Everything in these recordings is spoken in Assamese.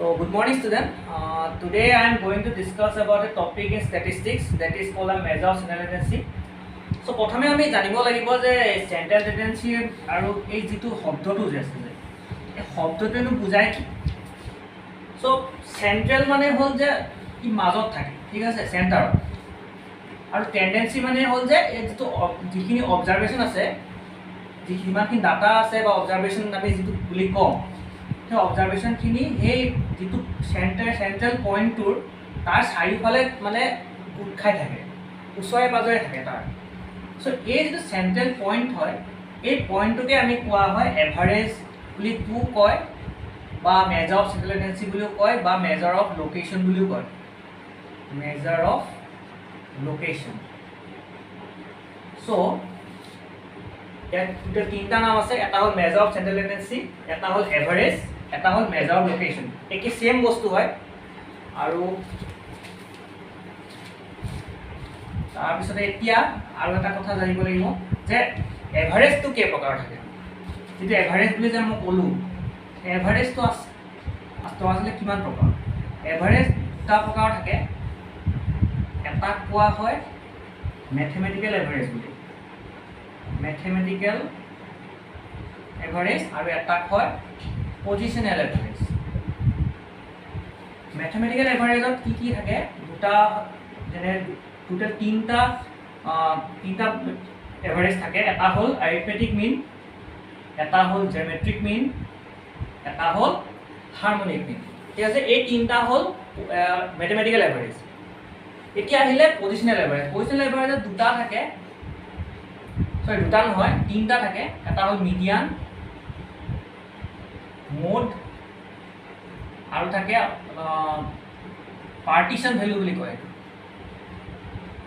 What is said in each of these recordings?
So, good morning, student. Today I am going to discuss about a topic in statistics that is called a measure of central tendency. So, প্ৰথমে আমি জানিব লাগিব যে চেণ্ট্ৰেল টেন্ডেন্সি আৰু এই যিটো শব্দটো যে আছে এই শব্দটোনো বুজায় কি। সো চেণ্ট্ৰেল মানে হ'ল যে ই মাজত থাকে, ঠিক আছে, চেণ্টাৰত। আৰু টেন্ডেন্সি মানে হ'ল যে এই যিটো যিখিনি অবজাৰভেশ্যন আছে, যিমানখিনি ডাটা আছে বা অবজাৰভেশ্যন আমি যিটো বুলি কওঁ, সেই অবজাৰভেশ্যনখিনি সেই যিটো চেণ্ট্ৰেল পইণ্টটোৰ তাৰ চাৰিওফালে মানে গোট খাই থাকে, ওচৰে পাজৰে থাকে তাৰ। সো এই যিটো চেণ্ট্ৰেল পইণ্ট হয়, এই পইণ্টটোকে আমি কোৱা হয় এভাৰেজ বুলি কয়, বা মেজাৰ অফ চেণ্ট্ৰেল টেন্ডেন্সি বুলিও কয়, বা মেজাৰ অফ লোকেশ্যন বুলিও কয়, মেজাৰ অফ লোকেশ্যন। সো ইয়াত টোটেল তিনিটা নাম আছে, এটা হ'ল মেজাৰ অফ চেণ্ট্ৰেল টেন্ডেন্সি, এটা হ'ল এভাৰেজ, এটা হ'ল মেজাৰ অফ লোকেশ্যন। একে সেম বস্তু হয়। আৰু তাৰপিছতে এতিয়া আৰু এটা কথা জানিব লাগিব যে এভাৰেজটো কেই প্ৰকাৰৰ থাকে। যিটো এভাৰেজ বুলি যে মই ক'লোঁ, এভাৰেজটো আচলতে কিমান প্ৰকাৰ? এভাৰেজ দুটা প্ৰকাৰৰ থাকে। এটা কোৱা হয় মেথমেটিকেল এভাৰেজ বুলি, মেথমেটিকেল এভাৰেজ, আৰু এটা হয় পজিশনেল এভাৰেজ। মেথমেটিকেল এভাৰেজত কি থাকে? দুটা, যেনে টোটেল তিনিটা এভাৰেজ থাকে। এটা হ'ল এৰিথমেটিক মিন, এটা হ'ল জিঅ'মেট্ৰিক মিন, এটা হ'ল হাৰমনিক মিন। ঠিক আছে, এই তিনিটা হ'ল মেথমেটিকেল এভাৰেজ। এতিয়া আহিলে পজিশনেল এভাৰেজ। পজিশনেল এভাৰেজত দুটা থাকে, দুটা নহয়, তিনিটা থাকে। এটা হ'ল মিডিয়ান, মোড, আৰু থাকে পাৰ্টিশ্যন ভেলু বুলি কয়,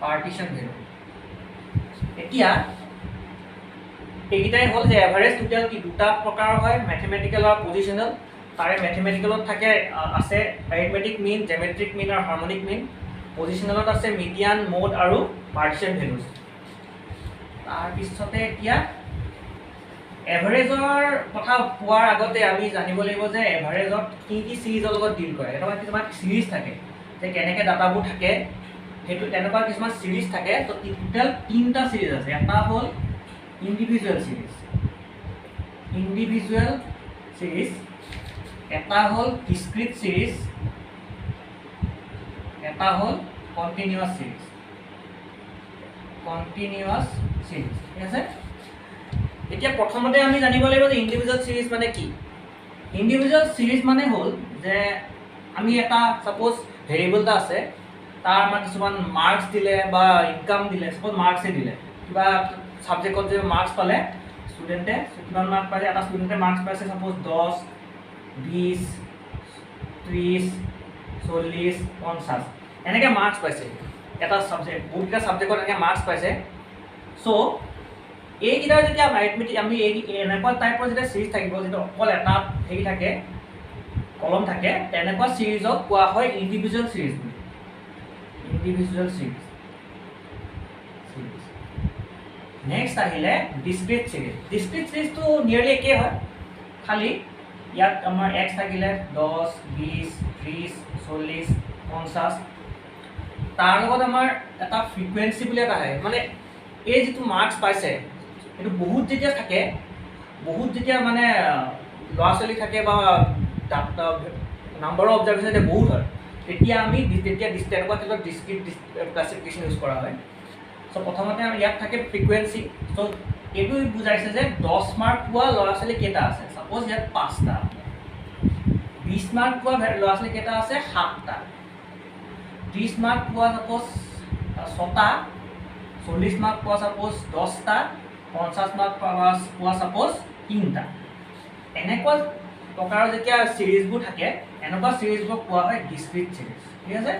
পাৰ্টিশ্যন ভেলু। এতিয়া এইকেইটাই হ'ল যে এভাৰেজ টোটেল দুটা প্ৰকাৰৰ হয়, মেথমেটিকেল আৰু পজিশনেল। তাৰে মেথমেটিকেলত আছে এৰিথমেটিক মিন, জিঅ'মেট্ৰিক মিন আৰু হাৰমনিক মিন। পজিশনেলত আছে মিডিয়ান, মোড আৰু পাৰ্টিশ্যন ভেলুজ। তাৰপিছতে এতিয়া এভাৰেজৰ কথা কোৱাৰ আগতে আমি জানিব লাগিব যে এভাৰেজত কি কি চিৰিজৰ লগত ডিল কৰে। এনেকুৱা কিছুমান চিৰিজ থাকে যে কেনেকৈ ডাটাবোৰ থাকে, সেইটো তেনেকুৱা কিছুমান চিৰিজ থাকে। তো টোটেল তিনিটা চিৰিজ আছে। এটা হ'ল ইণ্ডিভিজুৱেল চিৰিজ, ইণ্ডিভিজুৱেল চিৰিজ, এটা হ'ল ডিসক্ৰিট চিৰিজ, এটা হ'ল কণ্টিনিউৱাছ চিৰিজ, কণ্টিনিউৱাছ চিৰিজ। ঠিক আছে, এতিয়া প্ৰথমতে আমি জানিব লাগিব যে ইণ্ডিভিজুৱেল চিৰিজ মানে কি। ইণ্ডিভিজুৱেল চিৰিজ মানে হ'ল যে আমি এটা ছাপ'জ ভেৰিয়েবল এটা আছে, তাৰ আমাৰ কিছুমান মাৰ্কছ দিলে বা ইনকাম দিলে, ছাপ'জ মাৰ্কছে দিলে, কিবা ছাবজেক্টত যে মাৰ্কছ পালে ষ্টুডেণ্টে, কিমান মাৰ্কছ পালে, এটা ষ্টুডেণ্টে মাৰ্কছ পাইছে ছাপ'জ 10, 20, 30, 40, 50 এনেকৈ মাৰ্কছ পাইছে এটা ছাবজেক্ট, বহুতকেইটা ছাবজেক্টত এনেকৈ মাৰ্কছ পাইছে। চ' এইকেইটাৰ যেতিয়া আমি এনেকুৱা টাইপৰ যেতিয়া চিৰিজ থাকিব, যেতিয়া অকল এটা হেৰি থাকে, কলম থাকে, তেনেকুৱা চিৰিজক কোৱা হয় ইণ্ডিভিজুৱেল চিৰিজ বুলি, ইণ্ডিভিজুৱেল চিৰিজ। নেক্সট আহিলে ডিসক্ৰিট চিৰিজ। ডিসক্ৰিট চিৰিজটো নিয়েৰলি একেই হয়, খালি ইয়াত আমাৰ এক্স থাকিলে 10, 20, 30, 40, 50, তাৰ লগত আমাৰ এটা ফ্ৰিকুৱেঞ্চি বুলি এটা আহে। মানে এই যিটো মাৰ্কছ পাইছে এইটো বহুত যেতিয়া থাকে, বহুত যেতিয়া মানে ল'ৰা ছোৱালী থাকে বা নাম্বাৰৰ অবজাৰ্ভেশ্যন যেতিয়া বহুত হয়, তেতিয়া আমি তেনেকুৱা ক্ষেত্ৰত ডিসক্ৰিট ক্লাছিফিকেশ্যন ইউজ কৰা হয়। চ' প্ৰথমতে ইয়াত থাকে ফ্ৰিকুৱেঞ্চি। চ' এইটো বুজাইছে যে 10 মাৰ্ক পোৱা ল'ৰা ছোৱালী কেইটা আছে। ছাপ'জ ইয়াত 5টা। 20 মাৰ্ক পোৱা ল'ৰা ছোৱালী কেইটা আছে? 7টা। 30 মাৰ্ক পোৱা ছাপ'জ 6টা। 40 মাৰ্ক পোৱা ছাপ'জ 10টা। 50 মাৰ্ক পোৱা ছাপ'জ 3টা। এনেকুৱা প্ৰকাৰৰ যেতিয়া চিৰিজবোৰ থাকে, এনেকুৱা চিৰিজবোৰ কোৱা হয় ডিসক্ৰিট চিৰিজ। ঠিক আছে,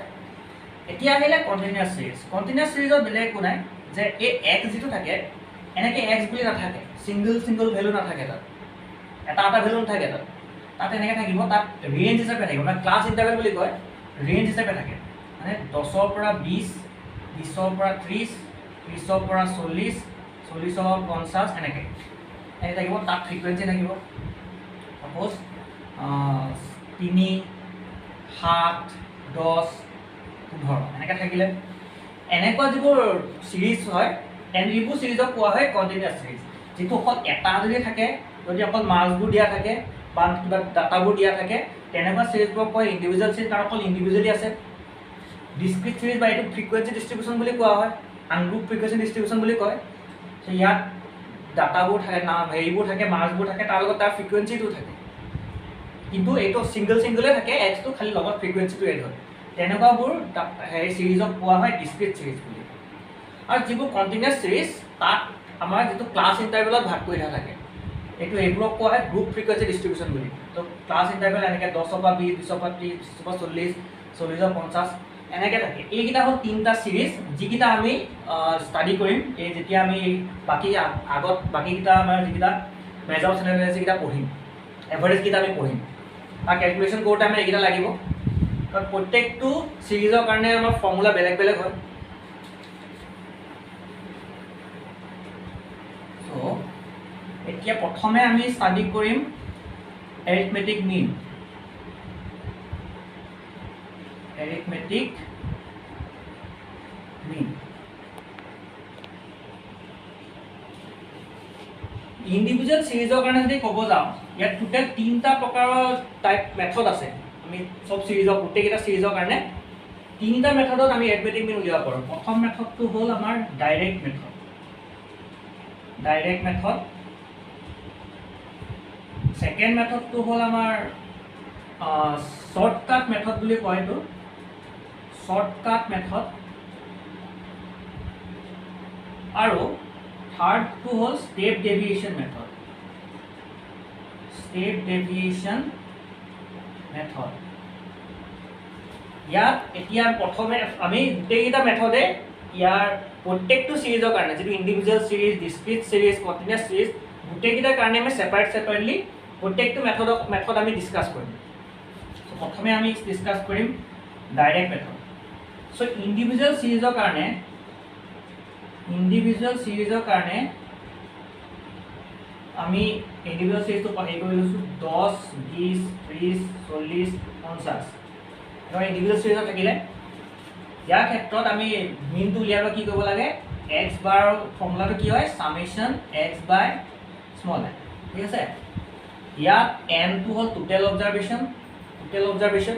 এতিয়া আহিলে কণ্টিনিউৱাছ চিৰিজ। কণ্টিনিউৱাছ চিৰিজত বেলেগ একো নাই, যে এই এক্স যিটো থাকে, এনেকৈ এক্স বুলি নাথাকে, ছিংগল ভেলু নাথাকে, তাত এটা ভেলু নাথাকে, তাত এনেকৈ থাকিব, তাত ৰেঞ্জ হিচাপে থাকিব, মানে ক্লাছ ইণ্টাৰভেল বুলি কয়, ৰেঞ্জ হিচাপে থাকে। মানে 10ৰ পৰা 20, 20ৰ পৰা 30, 30ৰ পৰা 40, 40ৰ পৰা 50 এনেকৈ থাকিব। তাত ফ্ৰিকুৱেঞ্চি থাকিব, ছাপ'জ 3, 7 10 15 এনেকৈ থাকিলে এনেকুৱা যিবোৰ সিৰিজ হয় এইবোৰ সিৰিজক কোৱা হয় কণ্টিনিউয়াছ সিৰিজ যিটো অকল এটা যদি থাকে যদি অকল মাৰ্কছবোৰ দিয়া থাকে বা কিবা ডাটাবোৰ দিয়া থাকে তেনেকুৱা সিৰিজবোৰক কয় ইণ্ডিভিজুৱেল সিৰিজ কাৰণ অকল ইণ্ডিভিজুৱেলি আছে ডিসক্ৰিট সিৰিজ বা এইটো ফ্ৰিকুৱেঞ্চি ডিস্ট্ৰিবিউশন বুলি কোৱা হয় আনগ্ৰুপ ফ্ৰিকুৱেঞ্চি ডিস্ট্ৰিবিউশন বুলি কয় তো ইয়াত ডাটাবোৰ থাকে না হেৰিবোৰ থাকে মাৰ্কছবোৰ থাকে তাৰ লগত তাৰ ফ্ৰিকুৱেঞ্চিটো থাকে কিন্তু এইটো সিংগলে থাকে এক্সটো খালি লগত ফ্ৰিকুৱেঞ্চিটো এড হয় তেনেকুৱাবোৰ হেৰি সিৰিজক কোৱা হয় ডিসক্ৰিট সিৰিজ বুলি আৰু যিবোৰ কণ্টিনিউয়াছ সিৰিজ তাত আমাৰ যিটো ক্লাছ ইণ্টাৰভেলত ভাগ কৰি থাকে এইবোৰক কোৱা হয় গ্ৰুপ ফ্ৰিকুৱেঞ্চি ডিস্ট্ৰিবিউশন বুলি তো ক্লাছ ইণ্টাৰভেল এনেকৈ 10 পৰা 20 20 পৰা 30 30 পৰা 40 40 পৰা 50 এনেকৈ থাকে এইকেইটা হ'ল তিনিটা সিৰিজ যিকেইটা আমি ষ্টাডি কৰিম এই যেতিয়া আমি বাকী আগত বাকীকেইটা আমাৰ যিকেইটা মেজৰ চেনেল কেইটা পঢ়িম এভাৰেজ কেইটা আমি পঢ়িম আৰু ক্যালকুলেশন কৰোঁতে আমি এইকেইটা লাগিব কাৰণ প্ৰত্যেকটো সিৰিজৰ কাৰণে আমাৰ ফৰ্মুলা বেলেগ বেলেগ হয় সো এতিয়া প্ৰথমে আমি ষ্টাডি কৰিম এৰিথমেটিক মিন ইণ্ডিভিজুৱেল সিৰিজৰ কাৰণে যদি ক'ব যাওঁ ইয়াত টোটেল 3টা প্ৰকাৰৰ টাইপ মেথড আছে আমি সব সিৰিজৰ গোটেইকেইটা সিৰিজৰ কাৰণে 3টা মেথডত আমি এৰিথমেটিক মিন উলিয়াব পাৰোঁ প্ৰথম মেথডটো হ'ল আমাৰ ডাইৰেক্ট মেথড সেকেন্ড মেথডটো হ'ল আমাৰ শৰ্টকাট মেথড বুলি কয় এইটো শৰ্টকাট মেথড আৰু থাৰ্ডটো হ'ল স্টেপ ডেভিয়েশ্যন মেথড ইয়াত এতিয়া প্ৰথমে আমি গোটেইকেইটা মেথডে ইয়াৰ প্ৰত্যেকটো সিৰিজৰ কাৰণে যিটো ইণ্ডিভিজুৱেল সিৰিজ ডিসক্ৰিট সিৰিজ কণ্টিনিউয়াছ সিৰিজ গোটেইকেইটাৰ কাৰণে আমি সেপাৰেটলি প্ৰত্যেকটো মেথড আমি ডিসকাস কৰিম সো প্ৰথমে আমি ডিসকাস কৰিম ডাইৰেক্ট মেথড সো ইণ্ডিভিজুৱেল সিৰিজৰ কাৰণে আমি ইণ্ডিভিজুৱেল সিৰিজটো পাই কৰি লৈছো 10 20 30 40 50 এটা ইণ্ডিভিজুৱেল সিৰিজত থাকিলে ইয়াৰ ক্ষেত্ৰত আমি মিনটো উলিয়াব কি কৰিব লাগে x বাৰ ফৰ্মুলাটো কি হয় সামেশন x বাই স্মল n ঠিক আছে ইয়াত n টো হ'ল টোটাল অবজাৰভেশন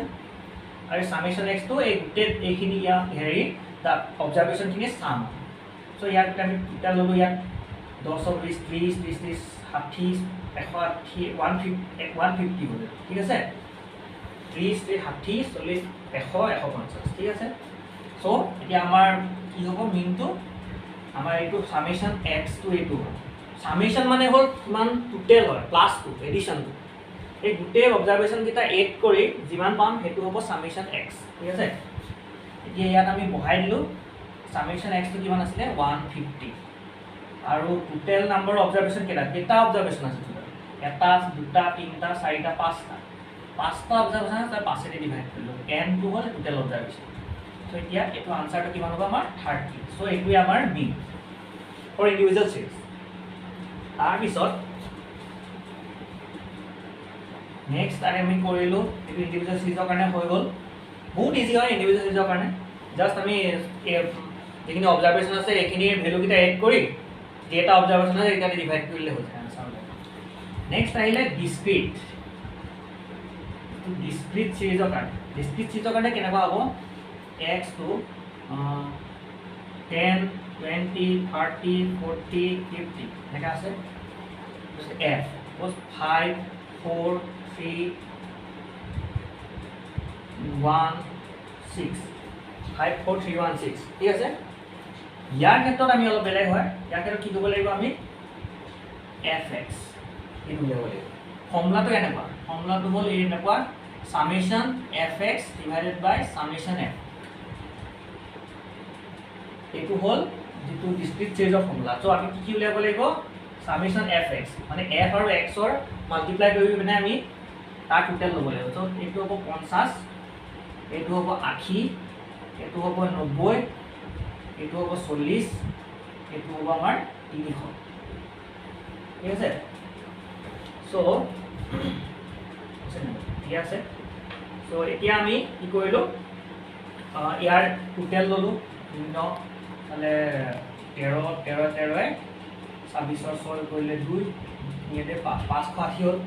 আৰু সামেশন x টো এই গোটেই এইখিনি ইয়াত হেৰি দা অবজাৰভেশন খিনি সাম সো ইয়াত আমি টোটাল ললো ইয়াত 10 20 30 30 60 180 150 হ'ল ঠিক আছে 30 60 40 100 150 ঠিক আছে সো এতিয়া আমাৰ কি হ'ব মিনটো আমাৰ এইটো সামেশন x টো এইটো সামেশন মানে হ'ল কিমান টোটাল হয় প্লাস টু এডিশনটো এই গোটেই অবজাৰভেশন কিটা এড কৰি যিমান পাম হেতু হ'ব সামেশন x ঠিক আছে এতিয়া ইয়াত আমি বহাই দিলো সামেশন x টো কিমান আছিল 150 আৰু টোটাল নাম্বাৰ অবজাৰভেশন কেটা অবজাৰভেশন আছে টোটাল এটা দুটা তিনটা চাৰিটা পাঁচটা অবজাৰভেশন আছে 5 এ ডিভাইড কৰিলো n টো হ'ল টোটাল অবজাৰভেশন সো এতিয়া এটো আনসাৰটো কিমান হ'ব আমাৰ 30 সো এইটোই আমাৰ মিন ফৰ ইণ্ডিভিজুৱেল সিৰিজ তাৰ পিছত নেক্সট আমি কৰিলো এটো ইণ্ডিভিজুৱেল সিৰিজৰ কাৰণে হৈ গ'ল বহুত ইজি হয় ইণ্ডিভিজুৱেল সিৰিজৰ কাৰণে জাস্ট আমি যিখিনি অবজাৰভেশন আছে এইখিনি ভ্যালু কিটা এড কৰি যেটা অবজাৰভেশন আছে এটা ডিভাইড কৰিলে হৈ যায় আনসাৰ নেক্সট আহিলে ডিসক্ৰিট সিৰিজৰ কাৰণে কেনেকুৱা হ'ব x to 10 20 30 40 50 এনেকা আছে f was 5 4 3 1 6 5 4 3 1 6 ঠিক আছে ইয়াৰ ক্ষেত্ৰত আমি অলপ বেলেগ হয় ইয়াৰ ক্ষেত্ৰত কি কৰিব লাগিব আমি fx ইনু লিয়াব লাগিব ফৰ্মুলাটো এনেকুৱা ফৰ্মুলাটো হ'ল এনেকুৱা summation fx divided by summation f এইটো হ'ল যেটো ডিসক্রিট সিৰিজৰ ফৰ্মুলা সো আমি কি উলিয়াব লাগিব সামেশন fx মানে f আৰু x ৰ মাল্টিপ্লাই কৰি মানে আমি তাৰ টোটাল ল'ব লাগিব সো এইটো হ'ব 50 এইটো হ'ব 80 এইটো হ'ব 90 এইটো হ'ব 40 এইটো হ'ব আমাৰ 300 ঠিক আছে সো ঠিক আছে সো এতিয়া আমি কি কৰিলোঁ ইয়াৰ টোটেল ল'লোঁ 0 মানে 13 13 13 26 6 কৰিলে 2 ইয়াতে 580 হ'ল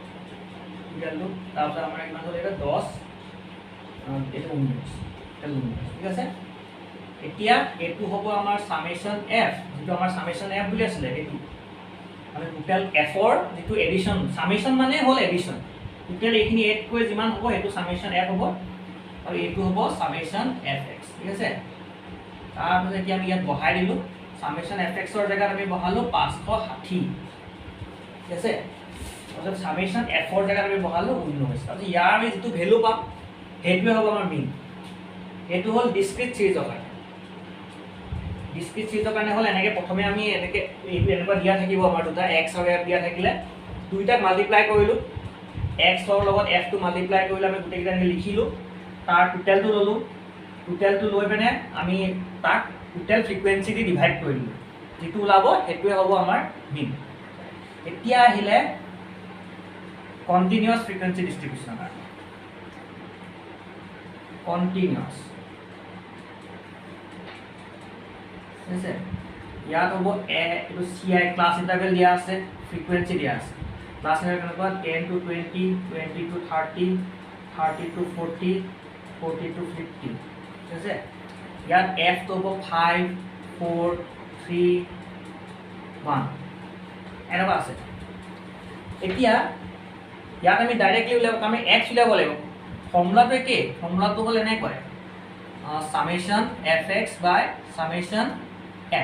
টোটেলটো তাৰপিছত আমাৰ কিমান হ'ল এটা 10 এটা 19 ঠিক আছে এতিয়া এটো হ'ব আমাৰ সামেশন f যেটো আমাৰ সামেশন f বুলি আছিল এটো মানে টোটাল f ৰ যেটো এডিশন সামেশন মানে হ'ল এডিশন টোটাল এইখিনি এড কৰি যিমান হ'ব হেতু সামেশন f হ'ব আৰু এটো হ'ব সামেশন fx ঠিক আছে তাৰপিছত এতিয়া আমি ইয়াত বহাই দিলো সামেশন fx ৰ জায়গাত আমি বহালো 560 ঠিক আছে তাৰপিছত সামেশন f ৰ জায়গাত আমি বহালো 19 তাৰপিছত ইয়াৰ আমি যেটো ভ্যালু পাম হেতুৱে হ'ব আমাৰ মিন এটো হ'ল ডিসক্ৰিট সিৰিজৰ কাৰণে ডিসক্ৰিট সিৰিজৰ কাৰণে হ'ল এনেকে প্ৰথমে আমি এনেকে এনেকুৱা দিয়া থাকিব আমাৰ দুটা x আৰু f দিয়া থাকিলে দুইটা মাল্টিপ্লাই কৰিলো x ৰ লগত f টো মাল্টিপ্লাই কৰিলে আমি গোটেই কেইটা লিখিলো তাৰ টোটালটো ললো টোটালটো লৈ পেনে আমি তাক টোটাল ফ্ৰিকুৱেন্সি দি ডিভাইড কৰিলো যেটো ওলাব হেতুৱে হ'ব আমাৰ মিন এতিয়া আহিলে কন্টিনিউয়াস ফ্ৰিকুৱেন্সি ডিস্ট্ৰিবিউশন কন্টিনিউয়াস আছে ইয়াত হ'ব এ এটো ci ক্লাস ইন্টারভেল দিয়া আছে ফ্রিকোয়েন্সি দিয়া আছে ক্লাস ইন্টারভেল কোন 10 to 20 20 to 30 30 to 40 40 to 50 ঠিক আছে ইয়াত f তো হ'ব 5 4 3 1 এনেকুৱা আছে এতিয়া ইয়াত আমি ডাইৰেক্টলি উলাব আমি x উলাব লাগিব ফৰ্মুলাটো কি ফৰ্মুলাটো হ'ল এনেকৈ summation fx by summation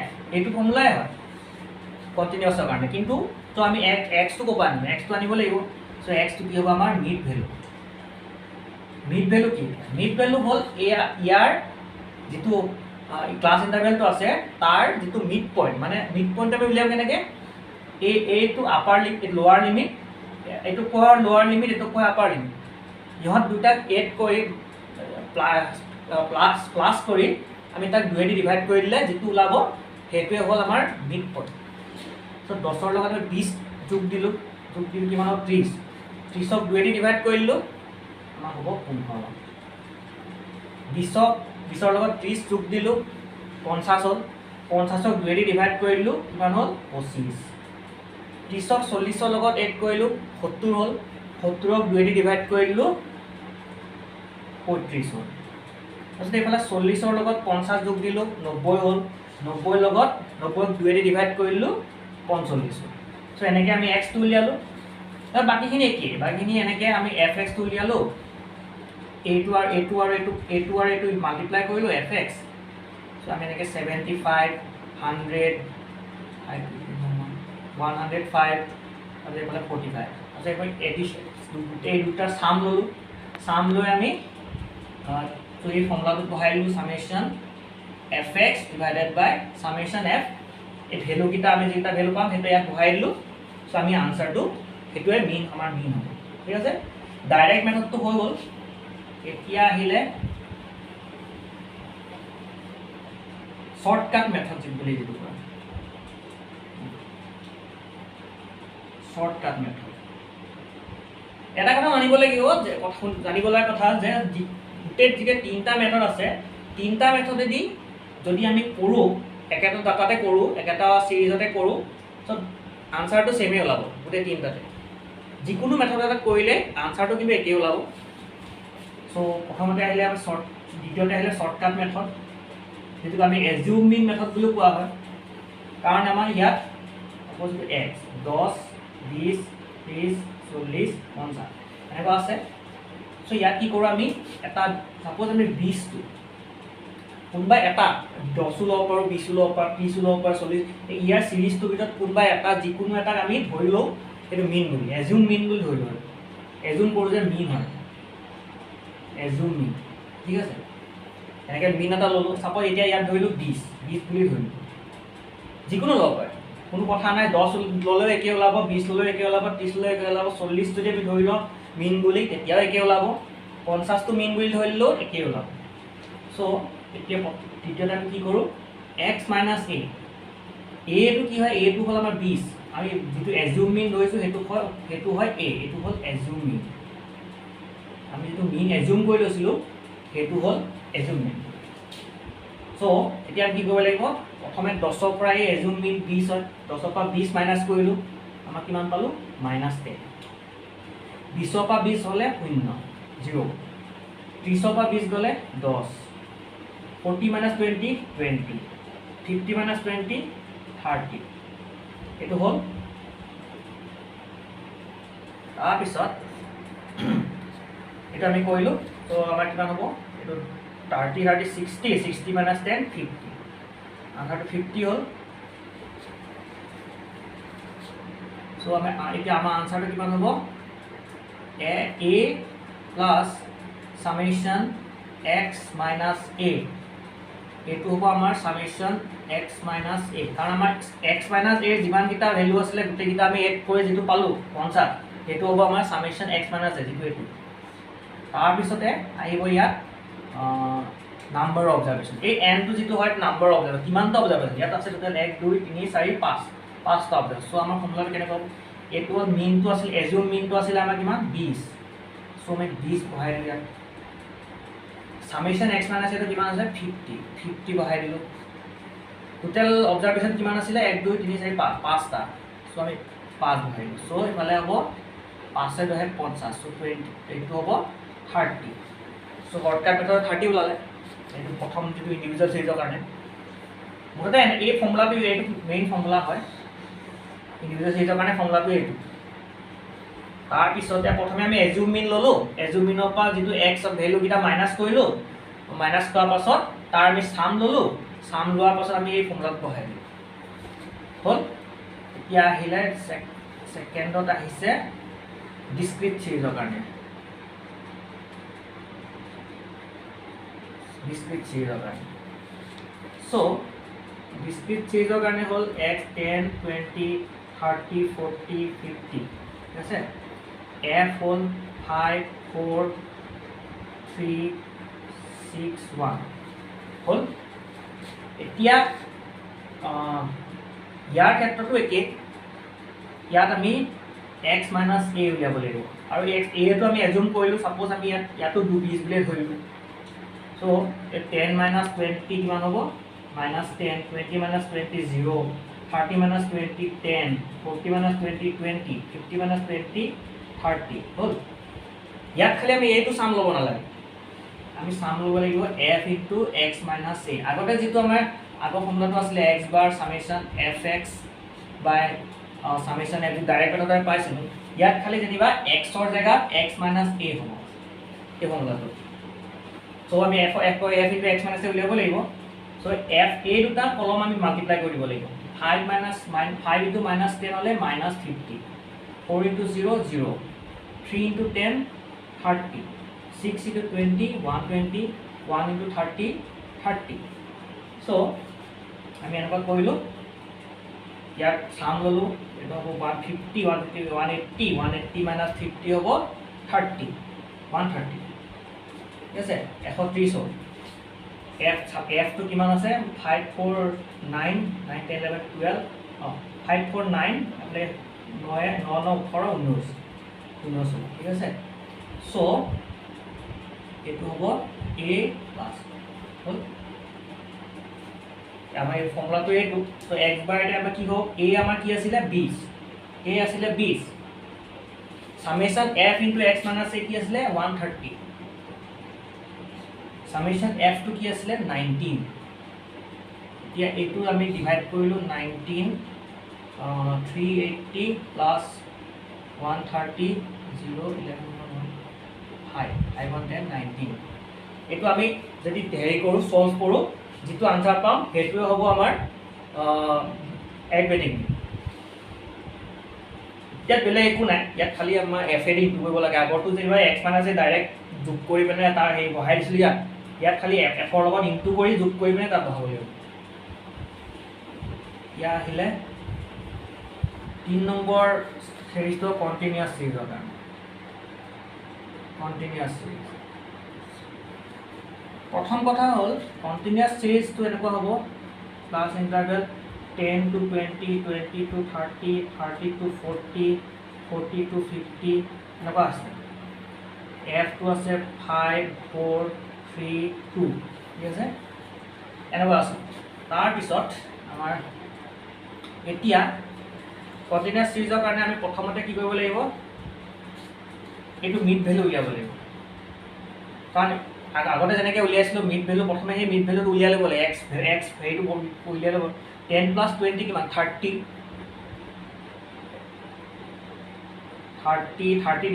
f এইটো ফৰ্মুলাই হয় কন্টিনিউয়াসৰ কাৰণে কিন্তু তো আমি x টো কোপা আনিম x টো আনিব লাগিব সো x টো কি হ'ব আমাৰ মিড ভ্যালু কি মিড ভ্যালু হ'ল ইয়াৰ যেটো ক্লাস ইন্টাৰভেলটো আছে তাৰ যেটো মিড পইণ্ট মানে মিড পইণ্ট আমি উলিয়াম কেনেকে a to upper limit lower limit এটো কোৱাৰ lower limit এটো কোৱাৰ upper limit ইহত দুটা এড কৰি প্লাস কৰি আমি তাক 2 দি ডিভাইড কৰি দিলে যেটো ওলাব হেতুৱে হ'ল আমাৰ মিড পইণ্ট সো 10 ৰ লগত 20 যোগ দিলো কিমান 30 30 ক 2 দি ডিভাইড কৰিলো আমাৰ হ'ব 15 20 ৰ লগত 30 যোগ দিলো 50 হ'ল 50 ক 2 দি ডিভাইড কৰিলো কিমান হ'ল 25 30 ক 40 ৰ লগত এড কৰিলো 70 হ'ল 70 ক 2 দি ডিভাইড কৰিলো 35 হ'ল তাৰপিছত এইফালে 40 ৰ লগত 50 যোগ দিলো 90 হ'ল 90 ৰ লগত 90 ক 2 দি ডিভাইড কৰিলো 45 হ'ল সো এনেকে আমি x টো উলিয়ালো আৰু বাকিখিনি কি বাকিখিনি এনেকে আমি fx টো উলিয়ালো a2 আৰু a2 মাল্টিপ্লাই কৰিলো fx সো আমি এনেকে 75 100 105 আৰু এইফালে 45 আছে এখন এডিশন এই দুটা সাম ললো সাম লৈ আমি তো এই ফৰ্মুলাটো বহাই দিলো সামেশন fx ডিভাইডেড বাই সামেশন f এই ভ্যালু কিটা আমি যেটা ভ্যালু পাম হেতু ইয়াত বহাই দিলো সো আমি আনসারটো হেতুৱে মিন আমাৰ মিন হ'ব ঠিক আছে ডাইৰেক্ট মেথডটো হৈ গল এতিয়া আহিলে শর্টকাট মেথড বুলি যেটো কয় শর্টকাট মেথড এটা কথা মানিব লাগিব যে জানিব লগা কথা যে গোটেই যে তিনটা মেথড আছে তিনটা মেথডেদি যদি আমি কৰো একেটা ডাটাতে কৰো একেটা সিৰিজতে কৰো সো আনসাৰটো সেমে ওলাব গোটেই তিনটাতে যিকোনো মেথড এটা কৰিলে আনসাৰটো কিন্তু একেই ওলাব সো প্ৰথমতে আহিলে আমি দ্বিতীয়তে আহিলে শৰ্টকাট মেথড যেটো আমি এজিউম মিন মেথড বুলি কোৱা হয় কাৰণ আমাৰ ইয়াত সাপোজ x 10 20 30 40 50 এনেকুৱা আছে সো ইয়াত কি কৰো আমি এটা সাপোজ আমি 20 টো কোনবা এটা 10 লব পাৰো 20 লব পাৰো 30 লব পাৰো 40 ইয়াৰ সিৰিজটো ভিতৰত কোনবা এটা যিকোনো এটা আমি ধৰি লও এটো মিন বুলি এজিউম মিন বুলি ধৰি লও এজিউম কৰো যে মিন হয় এজিউম মিন ঠিক আছে এনেকে মিন এটা ললো সাপোজ এতিয়া ইয়াত ধৰিলো 20 বুলি ধৰিলো যিকোনো লব পাৰে কোনো কথা নাই 10 ললেও একে ওলাব 20 ললেও একে ওলাব 30 ললেও একে ওলাব 40 যদি আমি ধৰি লও মিন বুলি তেতিয়াও একে ওলাব 50 টো মিন বুলি ধৰিলো একে ওলাব সো এতিয়া তৃতীয়তে আমি কি কৰো x - a a টো কি হয় a টো হল আমাৰ 20 আমি যেটো এজিউম মিন লৈছো হেতু হয় a এটো হল এজিউম মিন আমি যেটো মিন এজিউম কৰি লৈছিলোঁ সেইটো হ'ল এজিউম মিন সো এতিয়া কি কৰিব লাগিব প্ৰথমে 10 ৰ পৰা এই এজিউম মিন 20 হয় 10 ৰ পৰা 20 মাইনাস কৰিলো আমাৰ কিমান পালো -10 20 ৰ পৰা 20 হলে 0 0 30 ৰ পৰা 20 গলে 10 40 minus 20 20 50 minus 20 30 এইটো হ'ল তাৰপিছত এটা আমি কৰিলো তো আমাৰ কিমান হ'ব এইটো 30 30 60 60 minus 10 50 আনহাতে 50 হ'ল সো আমি এতিয়া আমাৰ আনসাৰটো কিমান হ'ব a plus summation x minus a এইটো হ'ব আমাৰ summation x minus a কাৰণ আমাৰ x minus a যিমান কিটা ভ্যালু আছিল গুটে কিটা আমি এড কৰি যেটো পালো 50 এইটো হ'ব আমাৰ summation x minus a যেটো এইটো তাৰ পিছতে আহিব ইয়াত নাম্বাৰ অবজাৰভেশন এই n টো যেটো হয় নাম্বাৰ অবজাৰভেশন কিমানটা অবজাৰভেশন ইয়াত আছে টোটাল 1 2 3 4 5 পাঁচটা অবজাৰভেশন সো আমাৰ ফৰ্মুলাটো কেনে হ'ব এইটো মিন টো আছিল এজিউম মিন টো আছিল আমাৰ কিমান 20 সো আমি 20 বহাই দিলো ইয়াত summation x minus a কিমান আছে 50 বহাই দিলো টোটাল অবজাৰভেশন কিমান আছিল 1 2 3 4 5 পাঁচটা সো আমি 5 বহাই দিলো সো ইফালে হ'ব 5 এ 2 50 সো 20 এইটো হ'ব 30 সো শর্টকাট মেথড 30 ওলালে এইটো প্ৰথম যেটো ইন্ডিভিজুয়াল সিৰিজৰ কাৰণে মুঠতে এই ফৰ্মুলাটো এইটো মেইন ফৰ্মুলা হয় ইন্ডিভিজুয়াল সিৰিজৰ কাৰণে ফৰ্মুলাটো এইটো তাৰ পিছতে প্ৰথমে আমি এজিউম মিন ললো এজিউম মিনৰ পৰা যেটো x ভ্যালু কিটা মাইনাস কৰিলো মাইনাস কৰাৰ পাছত তাৰ আমি সাম ললো সাম লোৱাৰ পাছত আমি এই ফৰ্মুলাটো বহাই দিলো হল এতিয়া আহিলে সেকেন্ডত আহিছে ডিসক্ৰিট সিৰিজৰ কাৰণে discrete series of time. So, discrete series of time is x 10, 20, 30, 40, 50. Yes, f whole 5, 4, 3, 6, 1. Whole. এতিয়া ইয়াৰ ক্ষেত্ৰটো একে ইয়াত আমি x minus a উলিয়াব লাগিব আৰু x a টো আমি এজিউম কৰিলো সাপোজ আমি ইয়াতো 2 20 বুলি ধৰিলো So, 10 minus 20 কিমান হ'ব minus 10 20 minus 20 0 30 minus 20 10 40 minus 20 20 50 minus 20 30 হল ইয়াত খালি আমি এইটো সাম লব নালাগে আমি সাম লব লাগিব f into x minus a আগতে যেটো আমাৰ আগৰ ফৰ্মুলাটো আছিল x bar summation fx by summation f direct মেথডত পাইছিলো ইয়াত খালি যেনিবা x ৰ জায়গাত x minus a হ'ব এই ফৰ্মুলাটো So আমি f into x minus a উলিয়াব লাগিব so f a দুটা কলম আমি মাল্টিপ্লাই কৰি দিব লাগিব 5 minus 5 into minus 10 হলে minus 50 4 into 0 0 3 into 10 30 6 into 20 120 1 into 30 30 so আমি এনেকুৱা কৰিলো ইয়াত সাম ললো এটা হ'ব 150 150 180 180 minus 50 হ'ব 30 130 yes f30 হ'ল f to কিমান আছে 549 9 10 11 12 549 আপনি 9 9 18 19 ঠিক আছে সো এটো হ'ব a প্লাস হল আমাৰ এই ফৰ্মুলাটো এইটো তো x বাৰ এটা আমাৰ কি হ'ব a আমাৰ কি আছিল 20 a আছিল 20 summation f into x minus a কি আছিল 130 summation f to কি আছিল 19 এতিয়া এটো আমি ডিভাইড কৰিলো 19 380 plus 130 0 11 5 19 এটো আমি যদি হেৰি কৰো সলভ কৰো যেটো আনসাৰ পাম হেতুৱে হ'ব আমাৰ এডভেটিং ইয়াত বেলে একো নাই ইয়াত খালি আমাৰ f এ দি কৰিব লাগে আগৰটো যেনিবা x minus a ডাইৰেক্ট যোগ কৰি পেনে তাৰ হেৰি বহাই দিছিল ইয়াত খালি f ৰ লগত ইনটু কৰি যোগ কৰি পেনে তাত বহাব লাগিব ইয়া আহিলে 3 নম্বৰ সিৰিজটো কন্টিনিউয়াস সিৰিজৰ কাৰণে কন্টিনিউয়াস সিৰিজ প্ৰথম কথা হ'ল কন্টিনিউয়াস সিৰিজটো এনেকুৱা হ'ব class interval 10 to 20 20 to 30 30 to 40 40 to 50 এনেকুৱা আছে এফটো আছে 5 4 3 2 ঠিক আছে এনেকুৱা আছে তাৰপিছত আমাৰ এতিয়া কন্টিনিউয়াস সিৰিজৰ কাৰণে আমি প্ৰথমতে কি কৰিব লাগিব এইটো মিড ভ্যালু উলিয়াব লাগিব কাৰণ আগতে যেনেকৈ উলিয়াইছিলোঁ মিড ভ্যালু প্ৰথমে সেই মিড ভ্যালুটো উলিয়াই ল'ব লাগে x ভ্যালুটো উলিয়াই ল'ব 10 + 20 কিমান 30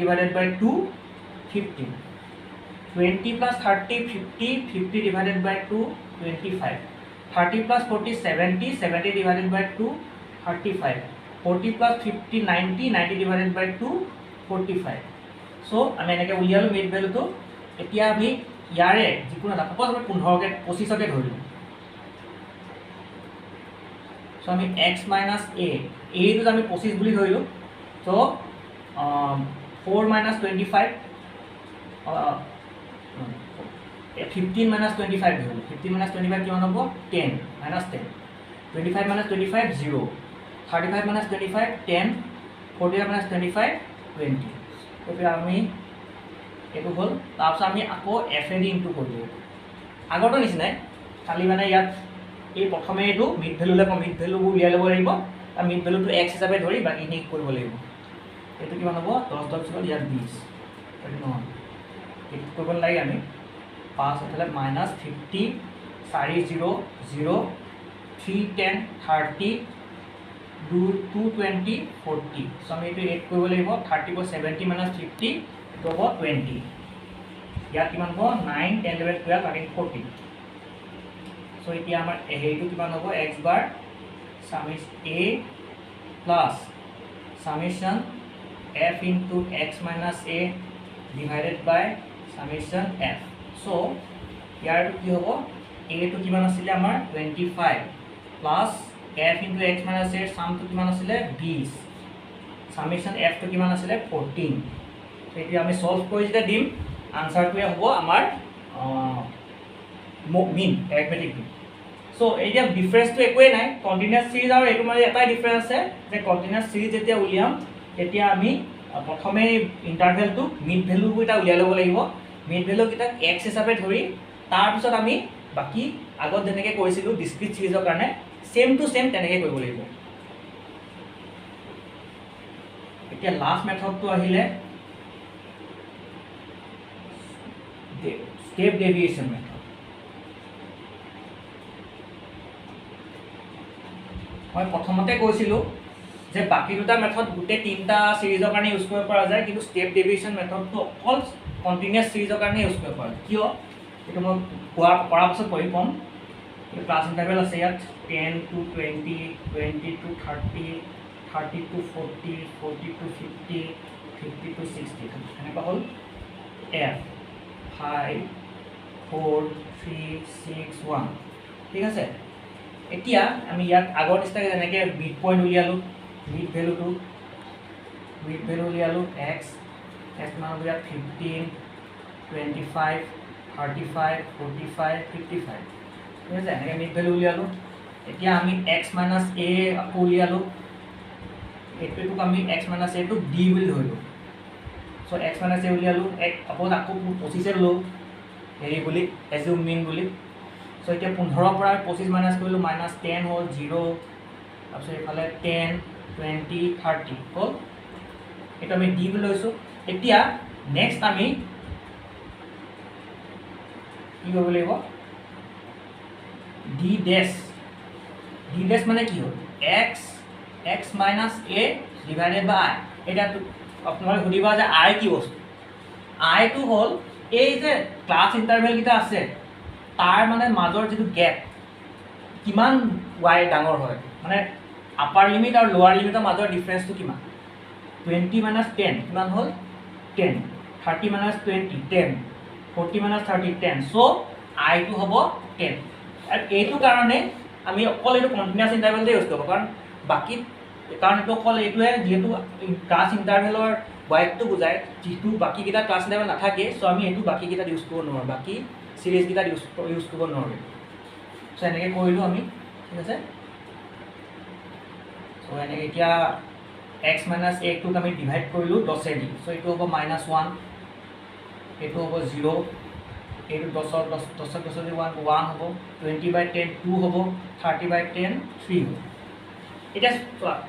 divided by 2 15 20 + 30 50 divided by 2 25 30 + 40 70 divided by 2 35 40 + 50 90 divided by 2 45 so আমি এনেকৈ উলিয়ালোঁ মিড ভ্যালুটো এতিয়া আমি ইয়াৰে যিকোনো এটা সাপোজ আমি 15কে 25কে ধৰিলোঁ সো আমি x - a এইটো আমি 25 বুলি ধৰিলোঁ সো 4 - 25 15 - 25 ধৰিলোঁ 15 - 25 কিমান হ'ব 10 -10 25 - 25 0 35 - 25 10 45 - 25 20 গতিকে আমি এইটো হ'ল তাৰপিছত আমি আকৌ f এ দি ইনটু কৰিলোঁ আগৰটো নিচিনাই খালি মানে ইয়াত এই প্ৰথমে এইটো মিড ভ্যালু ল'ব মিড ভ্যালুবোৰ উলিয়াই ল'ব লাগিব আৰু মিড ভ্যালুটো x হিচাপে ধৰি বাকীখিনি কৰিব লাগিব এইটো কিমান হ'ব 10 10 হ'ল ইয়াত 20 এইটো নহয় এইটো কৰিব নালাগে আমি 5 এফালে -50 4 0 0 3 10 30 220 40 সো আমি এইটো এড কৰিব লাগিব 30 + 70 - 50 এইটো হ'ব 20 ইয়াত কিমান হ'ব 9 10 11 12 13 14 সো এতিয়া আমাৰ হেৰিটো কিমান হ'ব x বাৰ সামিছ a plus summation f into x minus a divided by summation f so ইয়াৰ কি হ'ব a টো কিমান আছিল আমাৰ 25 plus f into x minus a সাম টো কিমান আছিল 20 সামেশন f টো কিমান আছিল 14 so এতিয়া আমি সলভ কৰি যেতিয়া দিম আনসাৰটো হ'ব আমাৰ মিন অ্যাৰিথমেটিক মিন সো এতিয়া ডিফাৰেন্সটো একোৱে নাই কন্টিনিউয়াস সিৰিজ আৰু এটো মানে এটাই ডিফাৰেন্স আছে যে কন্টিনিউয়াস সিৰিজ যেতিয়া উলিয়াম তেতিয়া আমি প্ৰথমে ইন্টাৰভেলটো মিড ভ্যালুটো এটা উলিয়াই ল'ব লাগিব মিড ভ্যালু কিটা x হিচাপে ধৰি তাৰ পিছত আমি বাকি আগত যেনেকৈ কৰিছিলোঁ ডিসক্ৰিট সিৰিজৰ কাৰণে সেম টু সেম তেনেকৈ কৰিব লাগিব এতিয়া লাস্ট মেথডটো আহিলে স্টেপ ডেভিয়েশন মেথড মই প্ৰথমতে কৈছিলোঁ যে বাকি দুটা মেথড গোটে তিনটা সিৰিজৰ কাৰণে ইউজ কৰিব পৰা যায় কিন্তু স্টেপ ডেভিয়েশন মেথডটো অকল কন্টিনিউয়াস সিৰিজৰ কাৰণে ইউজ কৰিব পৰা কিয় এটো মই কৰাৰ পাছত কৈ কম ক্লাছ ইন্টাৰভেল আছে ইয়াত 10 to 20 20 to 30 30 to 40 40 to 50 50 to 60 এনেকুৱা হ'ল f 5 4 3 6 1 ঠিক আছে এতিয়া আমি ইয়াত আগৰ নিচিনাকৈ যেনেকৈ মিড পইণ্ট উলিয়ালোঁ মিড ভ্যালু উলিয়ালোঁ x মান হ'ব ইয়াত 15 25 35 45 55 ঠিক আছে এনেকৈ মিড ভ্যালু উলিয়ালোঁ এতিয়া আমি x minus a আকৌ উলিয়ালোঁ এইটোক আমি x minus a টো d বুলি ধৰিলোঁ সো x minus a উলিয়ালোঁ আকৌ 25 ল'লোঁ হেৰি বুলি এজিউম মিন বুলি সো এতিয়া 15 পৰা 25 মাইনাস কৰিলোঁ -10 হ'ল 0 তাৰপিছত এইফালে 10 20 30 হ'ল এটা আমি d বুলি লৈছোঁ এতিয়া নেক্সট আমি কি কৰিব লাগিব d ডেশ মানে কি হ'ল x minus a divided by i এটা আপোনালোকে সুধিবা যে i কি বস্তু i টো হ'ল এই যে ক্লাছ ইন্টাৰভেল কিটা আছে তাৰ মানে মাজৰ যেটো গ্যাপ কিমান y ডাঙৰ হয় মানে আপাৰ লিমিট আৰু লোৱাৰ লিমিটৰ মাজৰ ডিফাৰেন্সটো কিমান 20 minus 10 কিমান হ'ল 10 30 minus 20 10 40 minus 30 10 সো i টো হ'ব 10 আৰু এইটো কাৰণে আমি অকল এইটো কন্টিনিউয়াস ইন্টাৰভেলতে ইউজ কৰিব কাৰণ বাকি কাৰণ এইটো অকল এইটোৱে যেহেতু ক্লাছ ইন্টাৰভেলৰ y-টো বুজায় যেহেতু বাকি কিটা ক্লাছ ইন্টাৰভেল নাথাকে সো আমি এইটো বাকি কিটা ইউজ কৰিব নোৱাৰোঁ বাকি সিৰিজ কিটা ইউজ কৰিব নোৱাৰোঁ সো এনেকৈ কৰিলোঁ আমি ঠিক আছে সো এনেকৈ এতিয়া x minus a টোক আমি ডিভাইড কৰিলোঁ 10 দি সো এইটো হ'ব -1 এইটো হ'ব 0 এইটো 10 10 1 হ'ব 20/10 2 হ'ব 30/10 3 হ'ব এটা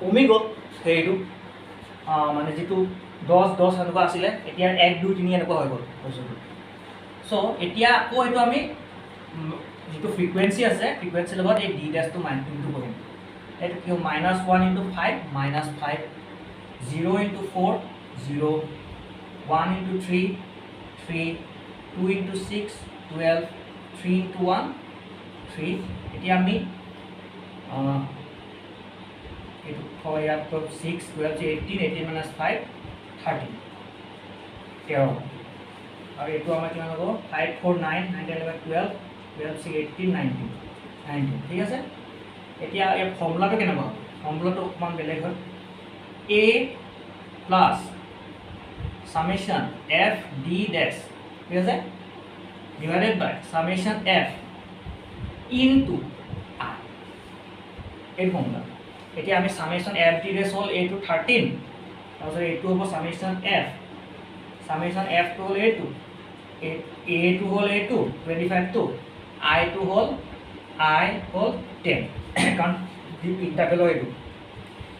কমি গ'ল হেৰিটো মানে যেটো 10 10 এনেকুৱা আছিলে এতিয়া 1 2 3 এনেকুৱা হৈ গ'ল বস্তুটো সো এতিয়া আকৌ এইটো আমি যেটো ফ্ৰিকুৱেন্সি আছে ফ্ৰিকুৱেন্সিৰ লগত এই d ড্যাশটো ইনটু কৰিম এইটো কি -1 * 5 -5 0 * 4 0 1 * 3 3 2 * 6 12 3 * 1 3 এতিয়া আমি এইটো হয় ইয়াত 6 12 18 18 - 5 13 13 আৰু এইটো আমাৰ কিমান হ'ব 5 4 9 9 10 11 12 12 6 18 19 19 ঠিক আছে এতিয়া এই ফৰ্মুলাটো কেনেকুৱা ফৰ্মুলাটো অকমান বেলেগ হয় a plus summation f d dash ঠিক আছে divided by summation f into r এই ফৰ্মুলা এতিয়া আমি summation f d dash হ'ল a to 13 তাৰপিছত এইটো হ'ব summation f to হ'ল a to হ'ল a to 25 to I to হ'ল 10 কাৰণ ইন্টাৰভেলৰ এইটো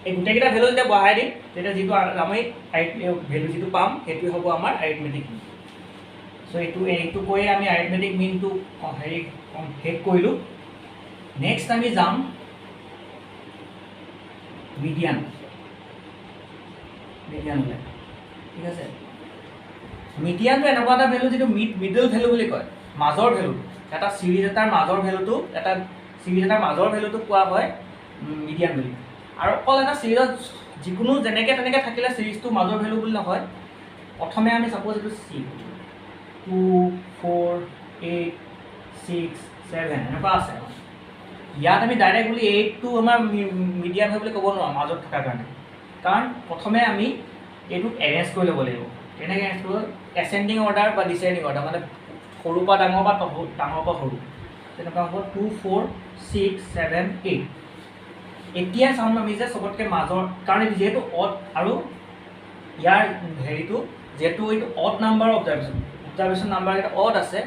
এই গোটেইকেইটা ভ্যালু যেতিয়া বহাই দিম তেতিয়া যেটো আমি ভ্যালু যেটো পাম সেইটো হ'ব আমাৰ অ্যাৰিথমেটিক মিন সো এইটো কৈ আমি অ্যাৰিথমেটিক মিনটো হেৰি হেড কৰিলো নেক্সট আমি যাম মিডিয়ান হলে ঠিক আছে মিডিয়ানটো এনেকুৱা এটা ভ্যালু যেটো মিডল ভ্যালু বুলি কয় মাজৰ ভ্যালু এটা সিৰিজ এটাৰ মাজৰ ভ্যালুটো কোৱা হয় মিডিয়ান বুলি আৰু অকল এটা সিৰিজত যিকোনো যেনেকে তেনেকে থাকিলে সিৰিজটো মাজৰ ভ্যালু বুলি নহয় প্ৰথমে আমি সাপোজ এইটো c 2 4 8 6 7 এনেকুৱা আছে ইয়াত আমি ডাইৰেক্ট বুলি 8 টো আমাৰ মিডিয়ান হয় বুলি ক'ব নোৱাৰো মাজত থকাৰ কাৰণে কাৰণ প্ৰথমে আমি এইটো এৰেঞ্জ কৰি ল'ব লাগিব কেনেকৈ এৰেঞ্জ কৰিব এসেন্ডিং অৰ্ডাৰ বা ডিসেন্ডিং অৰ্ডাৰ মানে সৰু পৰা ডাঙৰ বা ডাঙৰ পৰা সৰু তেনেকুৱা হ'ব 2 4 6 7 8 এতিয়া চাম আমি যে সবতকে মাজৰ কাৰণ যেহেতু অড আৰু ইয়াৰ হেৰিটো যেহেতু এইটো অড নাম্বাৰ অবজাৰভেশ্যন নাম্বাৰ এটা অড আছে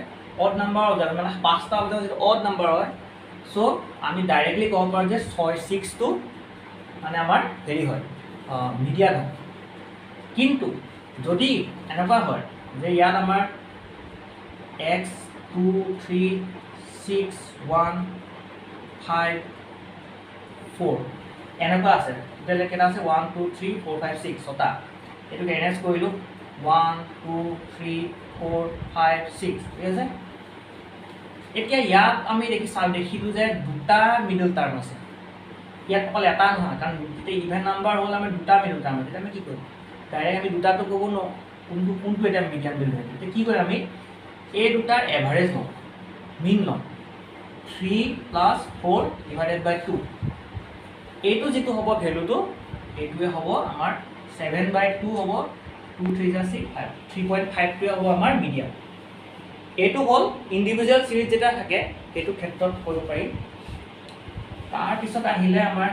অড নাম্বাৰ অবজাৰভেশ্যন মানে পাঁচটা অবজাৰভেশ্যন যেটো অড নাম্বাৰ হয় সো আমি ডাইৰেক্টলি ক'ব পাৰোঁ যে 6 টো মানে আমাৰ হেৰি হয় মিডিয়ান হয় কিন্তু যদি এনেকুৱা হয় যে ইয়াত আমাৰ x 2 3 6 1 5 4 এনেকুৱা আছে তেলে কেটা আছে 1 2 3 4 5 6 ছটা এটো এৰেঞ্জ কৰিলো 1 2 3 4 5 6 ঠিক আছে এতিয়া ইয়াত আমি দেখিলো যে দুটা মিডল টার্ম আছে ইয়াত অকল এটা নহয় কাৰণ যেতিয়া ইভেন নাম্বাৰ হ'ল আমি দুটা মিডল টাৰ্ম তেতিয়া আমি কি কৰিম ডাইৰেক্ট আমি দুটাটো ক'ব ন কোনটো এটা মিডিয়ান বিল হয় তেতিয়া কি কৰিম আমি এই দুটাৰ এভাৰেজ লওঁ মিন লওঁ 3 + 4 / 2 এইটো যেটো হ'ব ভ্যালুটো এইটোৱে হ'ব আমাৰ 7/2 হ'ব 2 3 6 5 3.5 টো হ'ব আমাৰ মিডিয়ান এইটো হ'ল ইন্ডিভিজুৱেল সিৰিজ যেটা থাকে সেইটো ক্ষেত্ৰত কৰিব পাৰি তাৰ পিছত আহিলে আমাৰ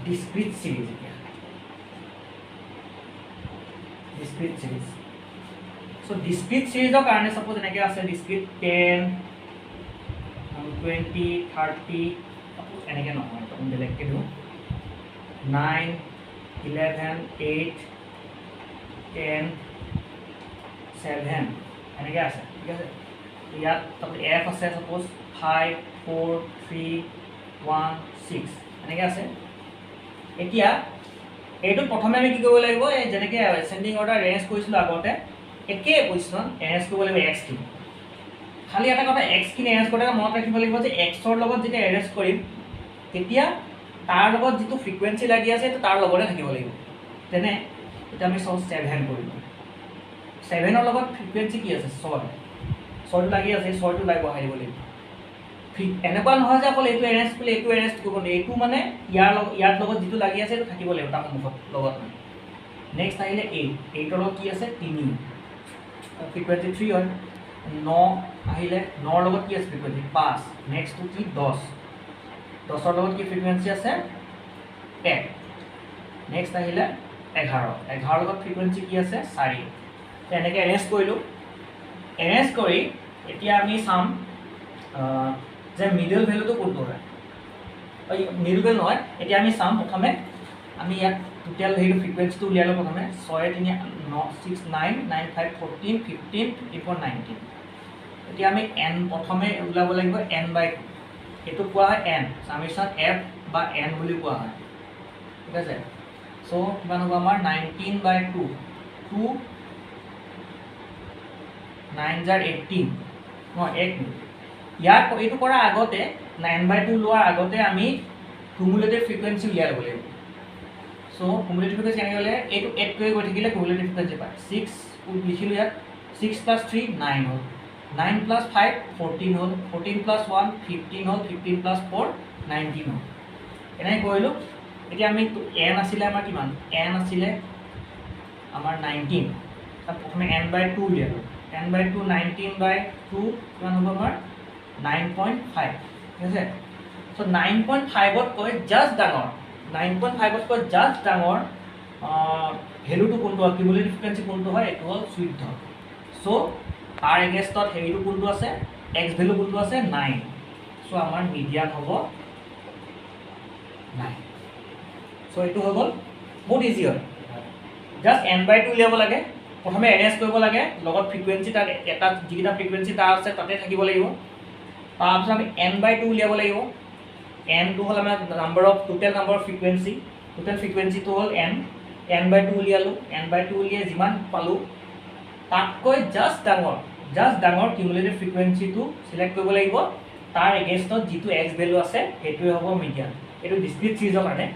ডিসক্ৰিট সিৰিজ সো ডিসক্ৰিট সিৰিজৰ কাৰণে সাপোজ এনেকৈ আছে ডিসক্রিট 10 20 30 সাপোজ এনেকৈ নহয় তখন বেলেগকৈ দিওঁ 9 11 8 10 7 এনেকৈ আছে ঠিক আছে ইয়াত তাতে f আছে সাপোজ 5 4 3 1 6 এনেকৈ আছে এতিয়া এইটো প্ৰথমে আমি কি কৰিব লাগিব এই যেনেকৈ এসেন্ডিং অৰ্ডাৰ এৰেঞ্জ কৰিছিলো আগতে একে পজিশন এৰেঞ্জ কৰিব লাগিব x কি খালি এটা কথা x কি এৰেঞ্জ কৰাৰ মনত ৰাখিব লাগিব যে x ৰ লগত যেতিয়া এৰেঞ্জ কৰিম তেতিয়া তাৰ লগত যেটো ফ্ৰিকুৱেন্সি লাগি আছে তো তাৰ লগতে থাকিব লাগিব তেনে এটা আমি 7 কৰিম 7 ৰ লগত ফ্ৰিকুৱেন্সি কি আছে 6 লাগি আছে 6 টো লাগিব আহিব লাগিব এনেকুৱা নহয় যে অকল এইটো এৰেঞ্জ কৰিলে এইটো এৰেঞ্জ কৰিব নাই এইটো মানে ইয়াৰ লগত যেটো লাগি আছে এটা থাকিব লাগিব তাৰ মুখত লগত মানে নেক্সট আহিলে 8 ৰ লগত কি আছে 3 ফ্ৰিকুৱেন্সি 3 হয় 9 আহিলে 9 ৰ লগত কি আছে ফ্ৰিকুৱেন্সি 5 নেক্সট টু কি 10 10 ৰ লগত কি ফ্ৰিকুৱেন্সি আছে 10 নেক্সট আহিলে 11 লগত ফ্ৰিকুৱেঞ্চি কি আছে 4 এনেকৈ এৰেঞ্জ কৰিলোঁ এৰেঞ্জ কৰি এতিয়া আমি চাম যে মিডল ভেলুটো কোনটো হয় মিডল ভেলু নহয় এতিয়া আমি চাম প্ৰথমে আমি ইয়াত টোটেল হেৰিটো ফ্ৰিকুৱেঞ্চিটো উলিয়াই লওঁ প্ৰথমে 6 3 9 6 9 9 5 14 15 54 19 এতিয়া আমি n প্ৰথমে উলাব লাগিব n/2 এটো কোৱা হয় n সামেশন f বা n বুলি কোৱা হয় ঠিক আছে সো কিমান হ'ব আমাৰ 19/2 2 9 jar 18 ন 1 ইয়াক এইটো কৰা আগতে 9/2 লোৱাৰ আগতে আমি কুমুলেটিভ ফ্ৰিকুৱেঞ্চি উলিয়াই ল'ব লাগিব সো কুমুলেটিভ ফ্ৰিকুৱেঞ্চি কেনেকৈ হ'লে এইটো 8 কৰি গৈ থাকিলে কুমুলেটিভ ফ্ৰিকুৱেঞ্চি পায় 6 লিখিলোঁ ইয়াত 6 + 3 9 হ'ল 9 + 5 14 হ'ল 14 + 1 15 হ'ল 15 + 4 19 হ'ল এনেকৈ কৰিলোঁ এতিয়া আমি n আছিলে আমাৰ কিমান n আছিলে আমাৰ 19 তাৰ প্ৰথমে n/2 উলিয়ালোঁ n/2 19/2 কিমান হ'ব আমাৰ 9.5 ঠিক আছে সো 9.5 কৈ জাস্ট ডাঙৰ 9.5 কৈ জাস্ট ডাঙৰ ভেলুটো কোনটো হয় কিউমুলেটিভ ফ্ৰিকুৱেঞ্চি কোনটো হয় এইটো হ'ল 14 সো তাৰ এগেইনষ্টত হেৰিটো কোনটো আছে x ভেলু কোনটো আছে 9 সো আমাৰ মিডিয়ান হ'ব 9 সো এইটো হৈ গ'ল বহুত ইজি হয় জাস্ট n/2 উলিয়াব লাগে প্ৰথমে এৰেঞ্জ কৰিব লাগে লগত ফ্ৰিকুৱেঞ্চি তাৰ এটা যিকেইটা ফ্ৰিকুৱেঞ্চি তাৰ আছে তাতে থাকিব লাগিব তাৰপিছত আমি n/2 উলিয়াব লাগিব n টো হ'ল আমাৰ number of total number of frequency total ফ্ৰিকুৱেঞ্চিটো হ'ল n/2 উলিয়ালোঁ n/2 উলিয়াই যিমান পালোঁ তাতকৈ জাস্ট ডাঙৰ কিউমুলেটিভ ফ্ৰিকুৱেঞ্চিটো সিলেক্ট কৰিব লাগিব তাৰ এগেইনষ্টত যিটো x ভেলু আছে সেইটোৱে হ'ব মিডিয়ান এইটো ডিসক্ৰিট সিৰিজৰ কাৰণে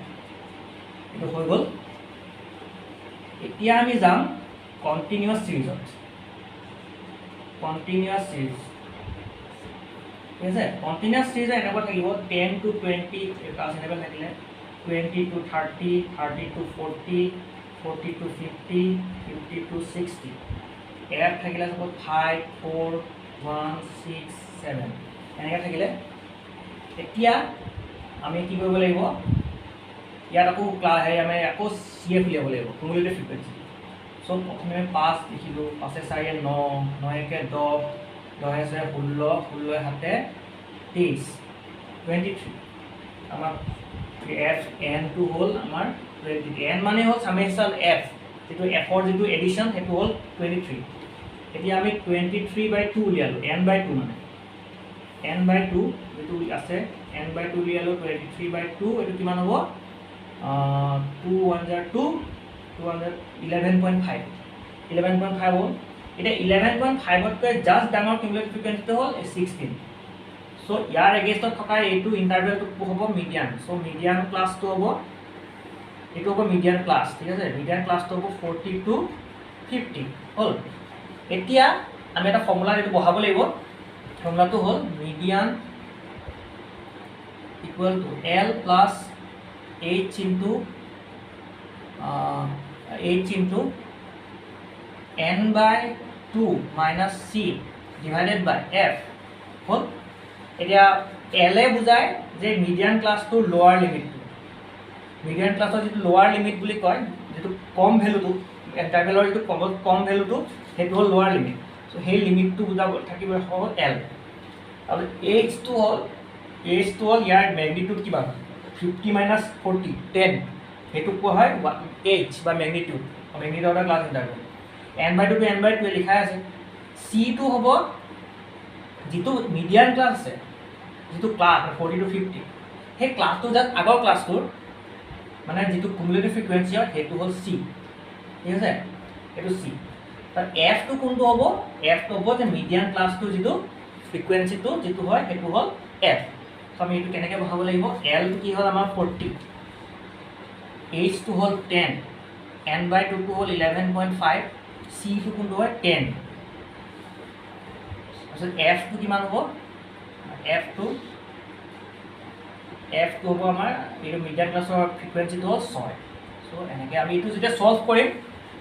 এইটো হৈ গ'ল এতিয়া আমি যাম কন্টিনিউয়াস সিৰিজত কন্টিনিউয়াস সিৰিজ ঠিক আছে কন্টিনিউয়াস সিৰিজ এনেকুৱা থাকিব 10 to 20 ক্লাছ এনেকুৱা থাকিলে 20 to 30 30 to 40 40 to 50 50 to 60 এয়াত থাকিলে সব 5 4 1 6 7 এনেকুৱা থাকিলে এতিয়া আমি কি কৰিব লাগিব ইয়াত আকৌ ক্লাছ হে আমি আকৌ CF উলিয়াব লাগিব কুমুলেটিভ ফ্ৰিকুৱেঞ্চি সো প্ৰথমে 5 লিখিলোঁ 5 4 9 9 1 10 10 6 16 16 7 23 23 আমাৰ f n টো হ'ল আমাৰ 20 n মানে হ'ল সামেশন f যেটো f ৰ যেটো এডিশন হেতু হ'ল 23 এতিয়া আমি 23/2 উলিয়ালোঁ n/2 মানে n/2 যেটো আছে n/2 উলিয়ালোঁ 23/2 এটো কিমান হ'ব 2 1 jar 2 11.5 11.5 হ'ল এটা 11.5 তকৈ জাস্ট ডাঙৰ কিউমুলেটিভ ফ্ৰিকুৱেঞ্চিটো হ'ল 16 সো ইয়াৰ এগেইনষ্টত থকা এইটো ইন্টাৰভেলটো হ'ব মিডিয়ান সো মিডিয়ান ক্লাছটো হ'ব এইটো হ'ব মিডিয়ান ক্লাছ ঠিক আছে মিডিয়ান ক্লাছটো হ'ব 40 to 50 হ'ল এতিয়া আমি এটা ফৰ্মুলা এইটো বহাব লাগিব ফৰ্মুলাটো হ'ল median equal to L plus H into n/2 minus C divided by F হ'ল এতিয়া L এ বুজায় যে মিডিয়ান ক্লাছটোৰ লোৱাৰ লিমিটটো মিডিয়ান ক্লাছৰ যেটো লোৱাৰ লিমিট বুলি কয় যেটো কম ভ্যালুটো ইন্টাৰভেলৰ যেটো কম ভ্যালুটো হেতু হ'ল লোৱাৰ লিমিট সো সেই লিমিটটো বুজাব থাকিব হ'ল L আৰু H টো হ'ল ইয়াৰ ম্যাগনিটিউড কিবা 50 minus 40 10 হেতু কোৱা হয় H বা ম্যাগনিটিউড ম্যাগনিটিউডৰ class interval n/2 to n/2 লিখা আছে C টো হ'ব যেটো মিডিয়ান ক্লাছ আছে যেটো ক্লাছ 40 to 50 সেই ক্লাছটো জাস্ট আগৰ ক্লাছটোৰ মানে যেটো কুমুলেটিভ ফ্ৰিকুৱেঞ্চি হয় হেতু হ'ল C ঠিক আছে এটো C তাৰ F টো কোনটো হ'ব F টো হ'ব যে মিডিয়ান ক্লাছটো যেটো ফ্ৰিকুৱেঞ্চিটো যেটো হয় হেতু হ'ল F সো আমি এটো কেনেকৈ বহাব লাগিব L টো কি হ'ল আমাৰ 40 H টো হ'ল 10 n/2 টো হ'ল 11.5 C টো কোনটো হয় 10 তাৰপিছত F টো কিমান হ'ব F টো হ'ব আমাৰ এইটো মিডিয়ান ক্লাছৰ ফ্ৰিকুৱেঞ্চিটো হ'ল 6 সো এনেকৈ আমি এইটো যেতিয়া সলভ কৰিম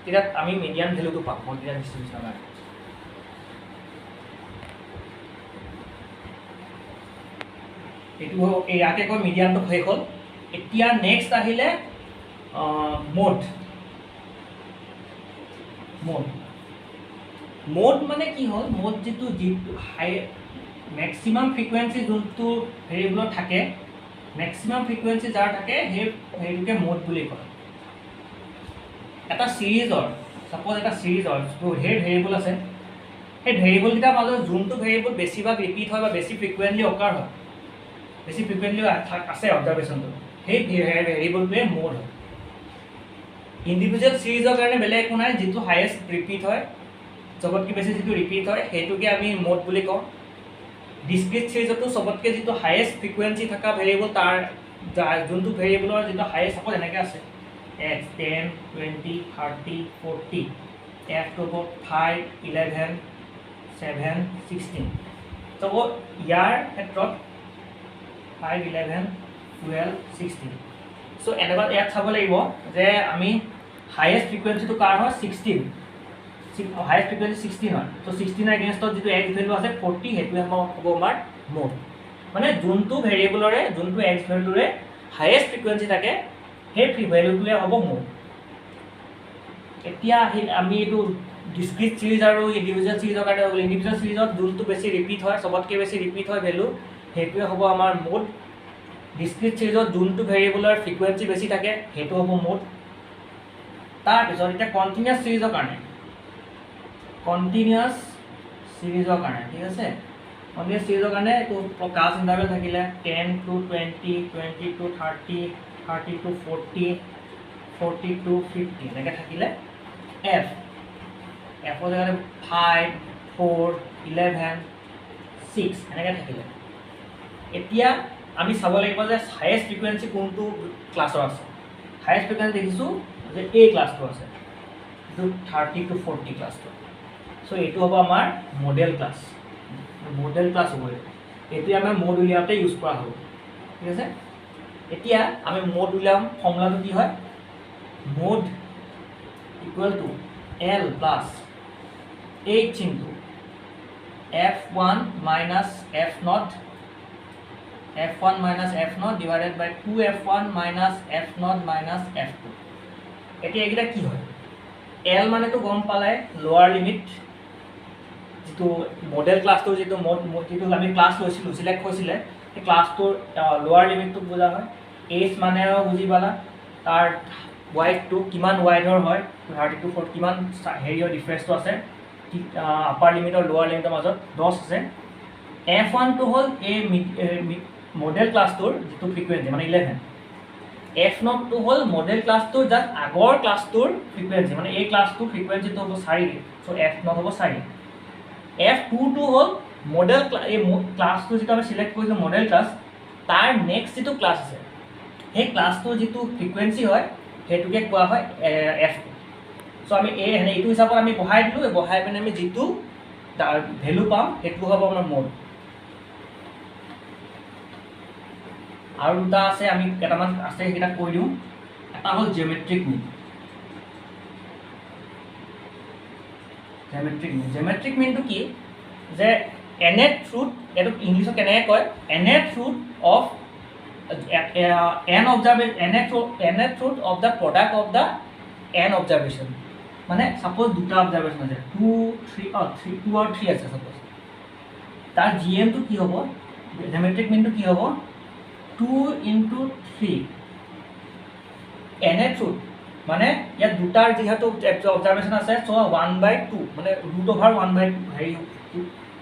তেতিয়া আমি মিডিয়ান ভ্যালুটো পাম মিডিয়ান ডিস্ট্ৰিবিউশনৰ এইটো ইয়াতে কৈ মিডিয়ানটো শেষ হ'ল এতিয়া নেক্সট আহিলে মোড মোড মানে কি হ'ল মোড যিটো হাই মেক্সিমাম ফ্ৰিকুৱেঞ্চি যোনটো ভেৰিয়েবলত থাকে মেক্সিমাম ফ্ৰিকুৱেঞ্চি যাৰ থাকে সেইটোকে মোড বুলি কয় এটা সিৰিজৰ সাপোজ এটা সিৰিজৰ ধেৰ ভেৰিয়েবল আছে সেই ভেৰিয়েবলকেইটাৰ মাজত যোনটো ভেৰিয়েবল বেছিভাগ ৰিপিট হয় বা বেছি ফ্ৰিকুৱেণ্টলি অকাৰ হয় বেছি ফ্ৰিকুৱেণ্টলি আছে অবজাৰ্ভেশ্যনটো সেই ভেৰিয়েবলটোৱে মোড হয় ইণ্ডিভিজুৱেল সিৰিজৰ কাৰণে বেলেগ একো নাই যিটো হায়েষ্ট ৰিপিট হয় চবতকৈ বেছি যিটো ৰিপিট হয় সেইটোকে আমি মোড বুলি কওঁ ডিসক্ৰিট সিৰিজতো সবতকে যেটো হাইয়েস্ট ফ্ৰিকুয়েন্সি থাকা ভেৰিয়েবল তাৰ যোনটো ভেৰিয়েবলৰ যেটো হাইয়েস্ট সাপোজ এনেকৈ আছে x 10 20 30 40 f to 5 11 7 16 তো ইয়াৰ ক্ষেত্ৰত 5 11 12 16 সো এনেকুৱা ইয়াত চাব লাগিব যে আমি হাইয়েস্ট ফ্ৰিকুয়েন্সিটো কাৰ হয় 16 हाईएस्ट फ्रिक्वेंसी 16 হয় তো 16 এগেইনষ্টত যেটো x ভ্যালু আছে 40 হেতু হ'ব আমাৰ মোড মানে যোনটো ভেৰিয়েবলৰে যোনটো x ভ্যালুৰে হাইয়েস্ট ফ্ৰিকুৱেন্সি থাকে সেই ভ্যালুটোৱে হ'ব মোড এতিয়া আমি এটো ডিসক্ৰিট সিৰিজ আৰু ইন্ডিভিজুৱেল সিৰিজৰ কাৰণে হ'ল ইন্ডিভিজুৱেল সিৰিজত যোনটো বেছি ৰিপিট হয় সবতকে বেছি ৰিপিট হয় ভ্যালু হেতুৱে হ'ব আমাৰ মোড ডিসক্ৰিট সিৰিজত যোনটো ভেৰিয়েবলৰ ফ্ৰিকুৱেন্সি বেছি থাকে হেতু হ'ব মোড তাৰ পিছত এটা কন্টিনিউয়াস সিৰিজৰ কাৰণে কন্টিনিউয়াস সিৰিজৰ কাৰণে ঠিক আছে কন্টিনিউয়াস সিৰিজৰ কাৰণে তো ক্লাছ ইন্টাৰভেল থাকিলে 10 to 20 20 to 30 30 to 40 40 to 50 এনেকৈ থাকিলে f ৰ জেগাত 5 4 11 6 এনেকৈ থাকিলে এতিয়া আমি চাব লাগিব যে হাইয়েস্ট ফ্ৰিকুৱেন্সি কোনটো ক্লাছৰ আছে হাইয়েস্ট ফ্ৰিকুৱেন্সি দেখিছোঁ যে a ক্লাছটো আছে তো 30 to 40 ক্লাছটো সো এইটো হ'ব আমাৰ মডেল ক্লাছ হ'ব এইটো আমি মোড উলিয়াওঁতে ইউজ কৰা হ'ব ঠিক আছে এতিয়া আমি মোড উলিয়াম ফৰ্মুলাটো কি হয় mode equal to l plus h into f1 minus f0 divided by 2f1 minus f0 minus f2 এতিয়া এইকেইটা কি হয় l মানেতো গম পালে লোৱাৰ লিমিট যেটো মডেল ক্লাছটো যেটো যেটো আমি ক্লাছ লৈছিলোঁ সিলেক্ট হৈছিলে সেই ক্লাছটোৰ লোৱাৰ লিমিটটো বুজা হয় h মানে বুজি পালা তাৰ ওয়াইডটো কিমান ওয়াইডৰ হয় 30 to 40 কিমান হেৰিৰ ডিফাৰেন্সটো আছে আপাৰ লিমিট আৰু লোৱাৰ লিমিটৰ মাজত 10 আছে f1 টো হ'ল এই মডেল ক্লাছটোৰ যেটো ফ্ৰিকুৱেন্সি মানে 11 f0 টো হ'ল মডেল ক্লাছটোৰ জাস্ট আগৰ ক্লাছটোৰ ফ্ৰিকুৱেন্সি মানে এই ক্লাছটোৰ ফ্ৰিকুৱেন্সিটো হ'ব 4 সো f0 হ'ব 4 f2 টো হ'ল মডেল এই ক্লাছটো যেটো আমি সিলেক্ট কৰিছো মডেল ক্লাছ তাৰ নেক্সট যেটো ক্লাছ আছে সেই ক্লাছটোৰ যেটো ফ্ৰিকুৱেন্সি হয় হেতুকে কোৱা হয় f2 সো আমি এইটো হিচাপত আমি বহাই দিলো বহাই পিনে আমি যেটো ভ্যালু পাম হেতু হ'ব আমাৰ মোড আৰু দুটা আছে আমি কেটামান আছে হেটা কৈ দিও এটা হ'ল জিওমেট্ৰিক মিন জিওমেট্ৰিক মিনটো কি যে nth root এটো ইংলিশত কেনে কয় nth root of nth root of the product of the n observation মানে সাপোজ দুটা অবজারভেশন আছে 2 और 3 আছে সাপোজ তার gm টো কি হ'ব জিওমেট্রিক মিন টো কি হ'ব 2 into 3 nth root মানে ইয়াত দুটাৰ যেহেতু অবজাৰভেশন আছে সো 1/2 মানে √1/2 হেৰি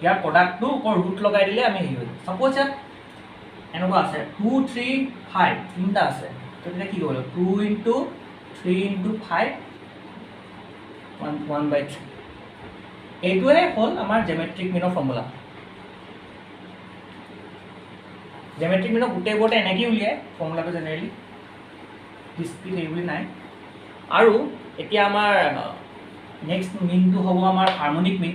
ইয়াৰ প্ৰডাক্টটো ওপৰ ৰুট লগাই দিলে আমি হেৰি হৈ সাপোজ ইয়াত এনেকুৱা আছে 2 3 5 তিনটা আছে তো এটা কি হ'ব 2 into 3 into 5 1/3 এইটোৱে হ'ল আমাৰ জিওমেট্ৰিক মিনৰ ফৰ্মুলা জিওমেট্ৰিক মিনৰ গোটেই বোৰ্ডে এনেকৈ উলিয়ায় ফৰ্মুলাটো জেনেৰেলি ডিসক্ৰিট এইবুলি নাই আৰু এতিয়া আমাৰ নেক্সট মিনটো হ'ব আমাৰ হাৰমনিক মিন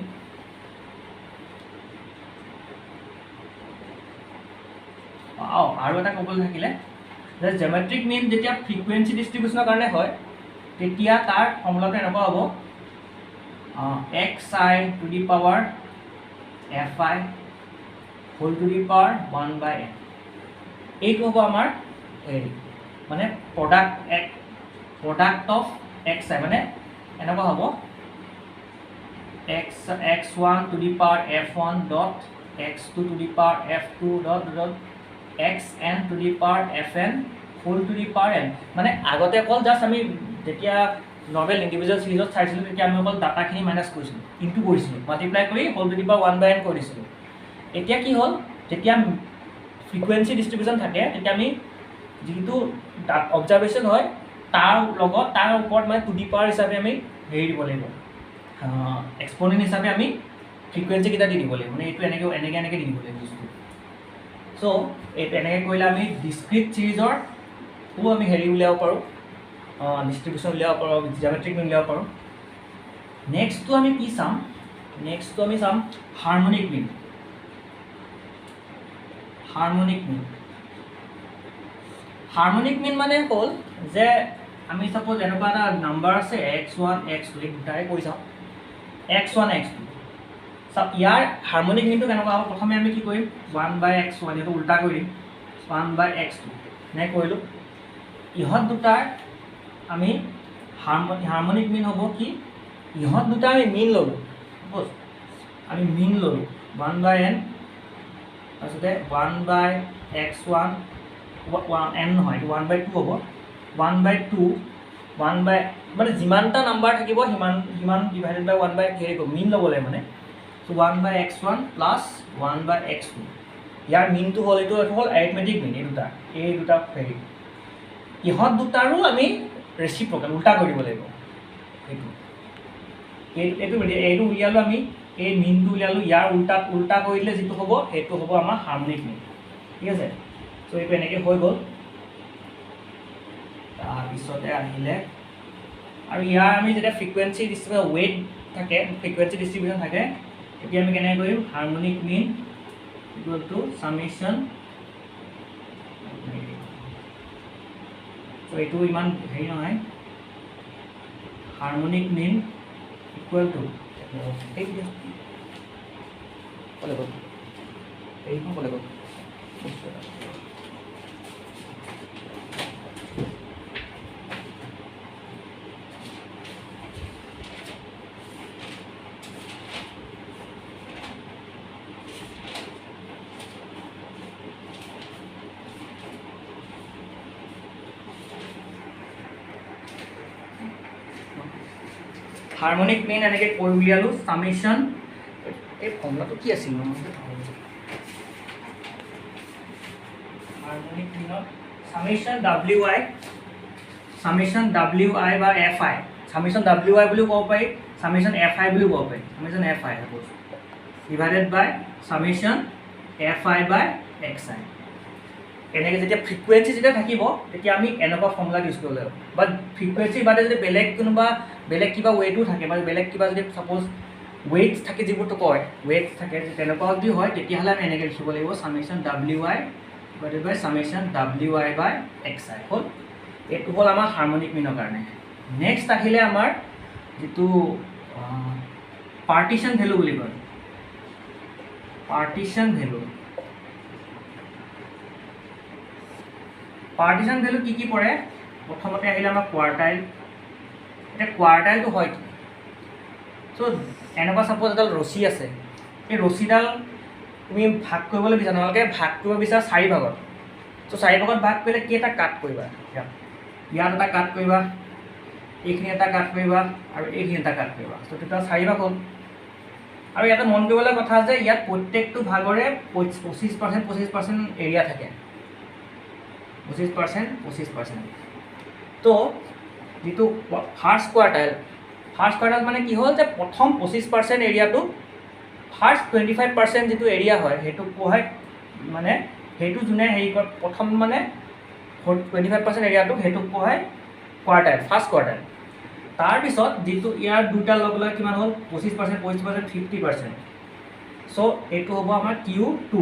আৰু এটা ক'বলৈ থাকিলে যে জিওমেট্ৰিক মিন যেতিয়া ফ্ৰিকুৱেন্সি ডিস্ট্ৰিবিউশনৰ কাৰণে হয় তেতিয়া তাৰ ফৰ্মুলাটো এনেকুৱা হ'ব xi to the power fi whole to the power 1/n এইটো হ'ব আমাৰ হেৰি মানে প্ৰডাক্ট অফ xi মানে এনেকুৱা হ'ব x1 to the power f1 dot x2 to the power f2 dot dot xn to the power fn whole to the power n মানে আগতে অকল জাস্ট আমি যেতিয়া নৰ্মেল ইণ্ডিভিজুৱেল সিৰিজত চাইছিলোঁ তেতিয়া আমি অকল ডাটাখিনি মাইনাছ কৰিছিলোঁ ইনটু কৰিছিলোঁ মাল্টিপ্লাই কৰি whole to the power 1/n কৰি দিছিলোঁ এতিয়া কি হ'ল যেতিয়া ফ্ৰিকুৱেঞ্চি ডিষ্ট্ৰিবিউশ্যন থাকে তেতিয়া আমি যিটো অবজাৰ্ভেশ্যন হয় তাৰ লগত তাৰ ওপৰত মানে টু দি পাৱাৰ হিচাপে আমি হেৰি দিব লাগিব এক্সপনেণ্ট হিচাপে আমি ফ্ৰিকুৱেঞ্চিকেইটা দি দিব লাগিব মানে এইটো এনেকৈ দি দিব লাগিব বস্তু চ' এইটো এনেকৈ কৰিলে আমি ডিছক্ৰিট চিৰিজৰ আমি হেৰি উলিয়াব পাৰোঁ ডিষ্ট্ৰিবিউশ্যন উলিয়াব পাৰোঁ জিঅ'মেট্ৰিক মিন উলিয়াব পাৰোঁ নেক্সটটো আমি কি চাম নেক্সটটো আমি চাম হাৰমনিক মিন হাৰমনিক মিন মানে হ'ল যে আমি চাপ'জ এনেকুৱা এটা নাম্বাৰ আছে x1 x2 এই দুটাই কৈ চাওঁ x1 x2 চাওক ইয়াৰ হাৰমনিক মিনটো কেনেকুৱা হ'ব প্ৰথমে আমি কি কৰিম 1/x1 এইটো উল্টা কৰি দিম 1/x2 এনেকৈ কৰিলোঁ ইহঁত দুটাৰ আমি হাৰমনিক মিন হ'ব কি ইহঁত দুটা আমি মিন ল'লোঁ চাপ'জ আমি মিন ল'লোঁ 1/n তাৰপিছতে 1/x1 n নহয় এইটো 1/2 হ'ব 1/2 মানে যিমানটা নাম্বাৰ থাকিব সিমান ডিভাইডেড বাই 1/, হেৰি কৰিব মিন ল'ব লাগে মানে চ' 1/x1 প্লাছ 1/x2 ইয়াৰ মিনটো হ'ল এইটো হ'ল এৰিথমেটিক মিন এই দুটা হেৰি ইহঁত দুটাৰো আমি ৰেচিপ্ৰকেল উল্টা কৰি দিব লাগিব এইটো উলিয়ালোঁ আমি এই মিনটো উলিয়ালোঁ ইয়াৰ উল্টা কৰিলে যিটো হ'ব সেইটো হ'ব আমাৰ হাৰমনিক মিন ঠিক আছে চ' এইটো এনেকৈ হৈ গ'ল তাৰপিছতে আহিলে আৰু ইয়াৰ আমি যেতিয়া ফ্ৰিকুৱেঞ্চি ডিষ্ট্ৰিবিউশ্যন ৱেইট থাকে ফ্ৰিকুৱেঞ্চি ডিষ্ট্ৰিবিউশ্যন থাকে তেতিয়া আমি কেনেকৈ কৰিম harmonic mean equal to summation চ' এইটো ইমান হেৰি নহয় harmonic mean equal to harmonic mean এনেকৈ কৰি উলিয়ালোঁ সামেশ্যন এই ফৰ্মুলাটো কি আছিল হাৰমনিক মিনত সামেশ্যন wi বা fi সামেশ্যন wi বুলিও ক'ব পাৰি সামেশ্যন fi বুলিও ক'ব পাৰি summation fi suppose divided by summation fi by xi এনেকৈ যেতিয়া ফ্ৰিকুৱেঞ্চি যেতিয়া থাকিব তেতিয়া আমি এনেকুৱা ফৰ্মুলা ইউজ কৰিব লাগিব বা ফ্ৰিকুৱেঞ্চিৰ বাদে যদি বেলেগ কিবা ৱেটো থাকে বা বেলেগ কিবা যদি চাপ'জ ৱেইটছ থাকে যিবোৰতো কয় ৱেইটছ থাকে তেনেকুৱা যদি হয় তেতিয়াহ'লে আমি এনেকৈ লিখিব লাগিব সামেশ্যন wi divided by সামেশ্যন wi by xi হ'ল এইটো হ'ল আমাৰ হাৰমনিক মিনৰ কাৰণে নেক্সট আহিলে আমাৰ যিটো পাৰ্টিশ্যন ভেলু বুলি কয় পাৰ্টিশ্যন ভেলু কি পৰে প্ৰথমতে আহিলে আমাৰ কোৱাৰ্টাইল এতিয়া কোৱাৰ্টাইলটো হয় কি চ' এনেকুৱা চাপ'জ এডাল ৰছী আছে এই ৰছীডাল তুমি ভাগ কৰিবলৈ বিচাৰা নহ'লে ভাগ কৰিব বিচাৰা 4 ভাগত চ' 4 ভাগত ভাগ কৰিলে কেইটা কাট কৰিবা ইয়াত এটা কাট কৰিবা এইখিনি এটা কাট কৰিবা আৰু এইখিনি এটা কাট কৰিবা চ' তেতিয়া 4 ভাগ হ'ল আৰু ইয়াতে মন কৰিবলগীয়া কথা যে ইয়াত প্ৰত্যেকটো ভাগৰে 25% এৰিয়া থাকে 25% তো যিটো ফাৰ্ষ্ট কোৱাৰ্টাইল মানে কি হ'ল যে প্ৰথম 25% এৰিয়াটো ফাৰ্ষ্ট 25% যিটো এৰিয়া হয় সেইটো কোহাই মানে সেইটো যোনে হেৰি কৰে প্ৰথম মানে 25% এৰিয়াটো সেইটো কোহাই কোৱাৰ্টাইল ফাৰ্ষ্ট কোৱাৰ্টাইল তাৰপিছত যিটো ইয়াৰ দুটা লগ লগে কিমান হ'ল 25% 50% চ' এইটো হ'ব আমাৰ Q2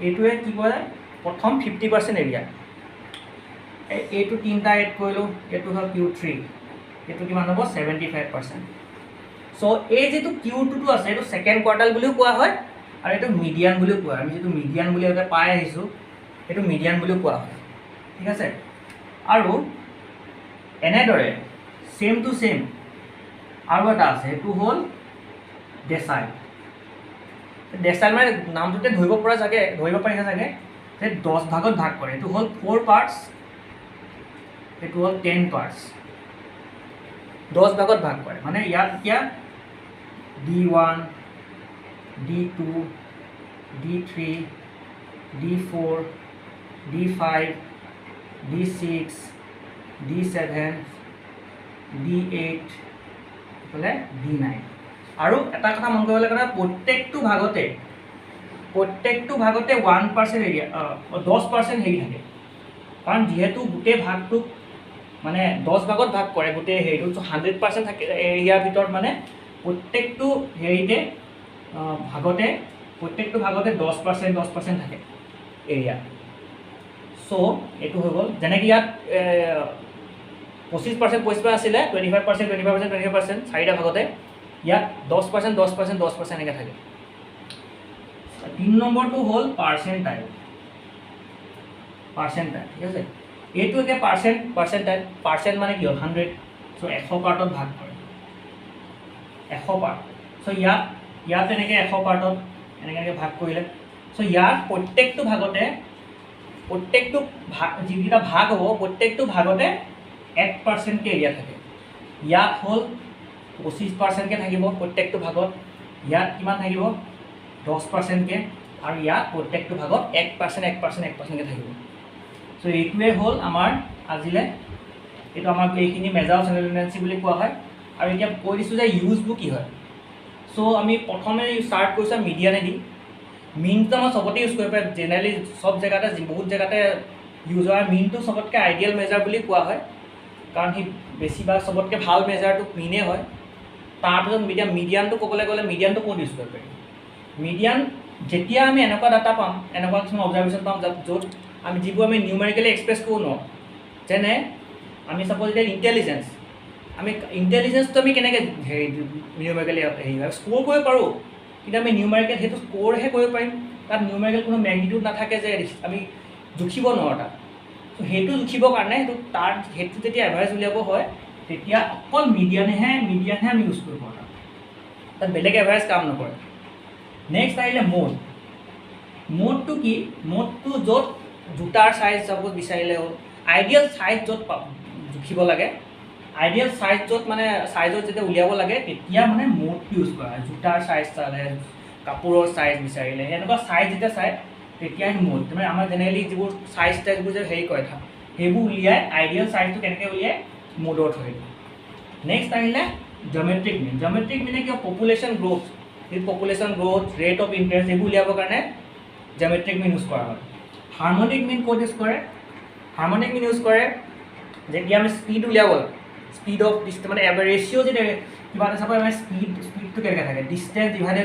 এইটোৱে কি কৰে প্ৰথম 50% এৰিয়া এইটো তিনিটা এড কৰিলোঁ এইটো হ'ল Q3 এইটো কিমান হ'ব 75% চ' এই যিটো Q2টো আছে এইটো ছেকেণ্ড কোৱাৰ্টাইল বুলিও কোৱা হয় আৰু এইটো মিডিয়ান বুলিও কোৱা হয় আমি যিটো মিডিয়ান বুলি আগতে পাই আহিছোঁ সেইটো মিডিয়ান বুলিও কোৱা হয় ঠিক আছে আৰু এনেদৰে চেম টু চেম আৰু এটা আছে সেইটো হ'ল ডেচাইল মানে নামটোতে ধৰিব পাৰিছে চাগে যে 10 ভাগত ভাগ কৰে। এইটো হ'ল 4 পাৰ্টছ, এইটো হ'ল 10 পাৰ্টছ। 10 ভাগত ভাগ কৰে মানে ইয়াত এতিয়া D1, D2, D3, D4, D5, D6, D7, D8, এইফালে D9। আৰু এটা কথা মন কৰিব লাগে, প্ৰত্যেকটো ভাগতে 1% এৰিয়া 10% হেৰি থাকে। কাৰণ যিহেতু গোটেই ভাগটোক মানে 10 ভাগত ভাগ কৰে গোটেই হেৰিটো, 100% থাকে এৰিয়াৰ ভিতৰত মানে প্ৰত্যেকটো হেৰিতে প্ৰত্যেকটো ভাগতে 10% থাকে এৰিয়া। চ' এইটো হৈ গ'ল। যেনেকৈ ইয়াত 25% আছিলে, 25% 4টা ভাগতে। ইয়াত 10% এনেকৈ থাকে। 3 নম্বৰটো হ'ল পাৰ্চেণ্টাইল, ঠিক আছে। এইটো এতিয়া পাৰ্চেণ্টাইল মানে কি হ'ল 100। চ' 100 পাৰ্টত ভাগ কৰে, 100 পাৰ্ট। চ' ইয়াত এনেকৈ 100 পাৰ্টত এনেকৈ ভাগ কৰিলে। চ' ইয়াত প্ৰত্যেকটো যিকেইটা ভাগ হ'ব প্ৰত্যেকটো ভাগতে 1%কৈ এৰিয়া থাকে। ইয়াত হ'ল 25%কৈ থাকিব প্ৰত্যেকটো ভাগত, ইয়াত কিমান থাকিব 10%কৈ, আৰু ইয়াত প্ৰত্যেকটো ভাগত 1%কৈ থাকিব। চ' এইটোৱে হ'ল আমাৰ আজিলৈ, এইটো আমাক এইখিনি মেজাৰ অফ চেণ্ট্ৰেল টেণ্ডেঞ্চি বুলি কোৱা হয়। আৰু এতিয়া কৈ দিছোঁ যে ইউজবোৰ কি হয়। চ' আমি প্ৰথমে ষ্টাৰ্ট কৰিছোঁ মিডিয়ানেদি। মিনটো আমাৰ চবতে ইউজ কৰিব পাৰে, জেনেৰেলি চব জেগাতে বহুত জেগাতে ইউজ হয়। মিনটো চবতকৈ আইডিয়েল মেজাৰ বুলি কোৱা হয়, কাৰণ সি বেছিভাগ চবতকৈ ভাল মেজাৰটো মিনেই হয়। তাৰপিছত মিডিয়ানটো ক'বলৈ গ'লে মিডিয়ানটো ক'ত ইউজ কৰিব পাৰি। মিডিয়ান যেতিয়া আমি এনেকুৱা ডাটা পাম, এনেকুৱা কিছুমান অবজাৰ্ভেশ্যন পাম য'ত আমি যিবোৰ আমি নিউমেৰিকেলি এক্সপ্ৰেছ কৰিব নোৱাৰোঁ। যেনে আমি চাপ'জ এতিয়া ইণ্টেলিজেঞ্চটো আমি কেনেকৈ নিউমেৰিকেলি স্ক'ৰ কৰিব পাৰোঁ, কিন্তু আমি নিউমেৰিকেল সেইটো স্ক'ৰহে কৰিব পাৰিম। তাত নিউমেৰিকেল কোনো মেগনিটিউড নাথাকে যে আমি জুখিব নোৱাৰোঁ তাত। ত' সেইটো জুখিবৰ কাৰণে সেইটো যেতিয়া এভাৰেজ উলিয়াব হয় তেতিয়া অকল মিডিয়ানহে আমি ইউজ কৰিব পাৰোঁ। তাত বেলেগ এভাৰেজ কাম নকৰে। নেক্সট আহিলে মোডটো কি? মোডটো য'ত জোতাৰ চাইজ চাপ'জ বিচাৰিলে হ'ল, আইডিয়েল চাইজ য'ত জুখিব লাগে, আইডিয়েল চাইজ য'ত মানে চাইজত যেতিয়া উলিয়াব লাগে তেতিয়া মানে মোডটো ইউজ কৰা হয়। জোতাৰ চাইজ চালে, কাপোৰৰ চাইজ বিচাৰিলে, এনেকুৱা চাইজ যেতিয়া চাই তেতিয়াই মোড। মানে আমাৰ জেনেৰেলি যিবোৰ চাইজবোৰ যে হেৰি কৰে সেইবোৰ উলিয়াই আইডিয়েল চাইজটো কেনেকৈ উলিয়াই মোডৰ থ্ৰুৱেদি। নেক্সট আহিলে জিঅ'মেট্ৰিক মিন। জিঅ'মেট্ৰিক মিনে কিয় population growth, rate of interest এইবোৰ উলিয়াবৰ কাৰণে জিঅ'মেট্ৰিক মিন ইউজ কৰা হয়। হাৰ্মনিক মিন ক'ত ইউজ কৰে? হাৰ্মনিক মিন ইউজ কৰে যেতিয়া আমি স্পীড উলিয়াব লাগে, স্পীড অফ মানে ৰেচিঅ' যেতিয়া কিবা এটা চাব স্পীডটো কেনেকৈ থাকে, ডিষ্টেঞ্চ ডিভাইডেড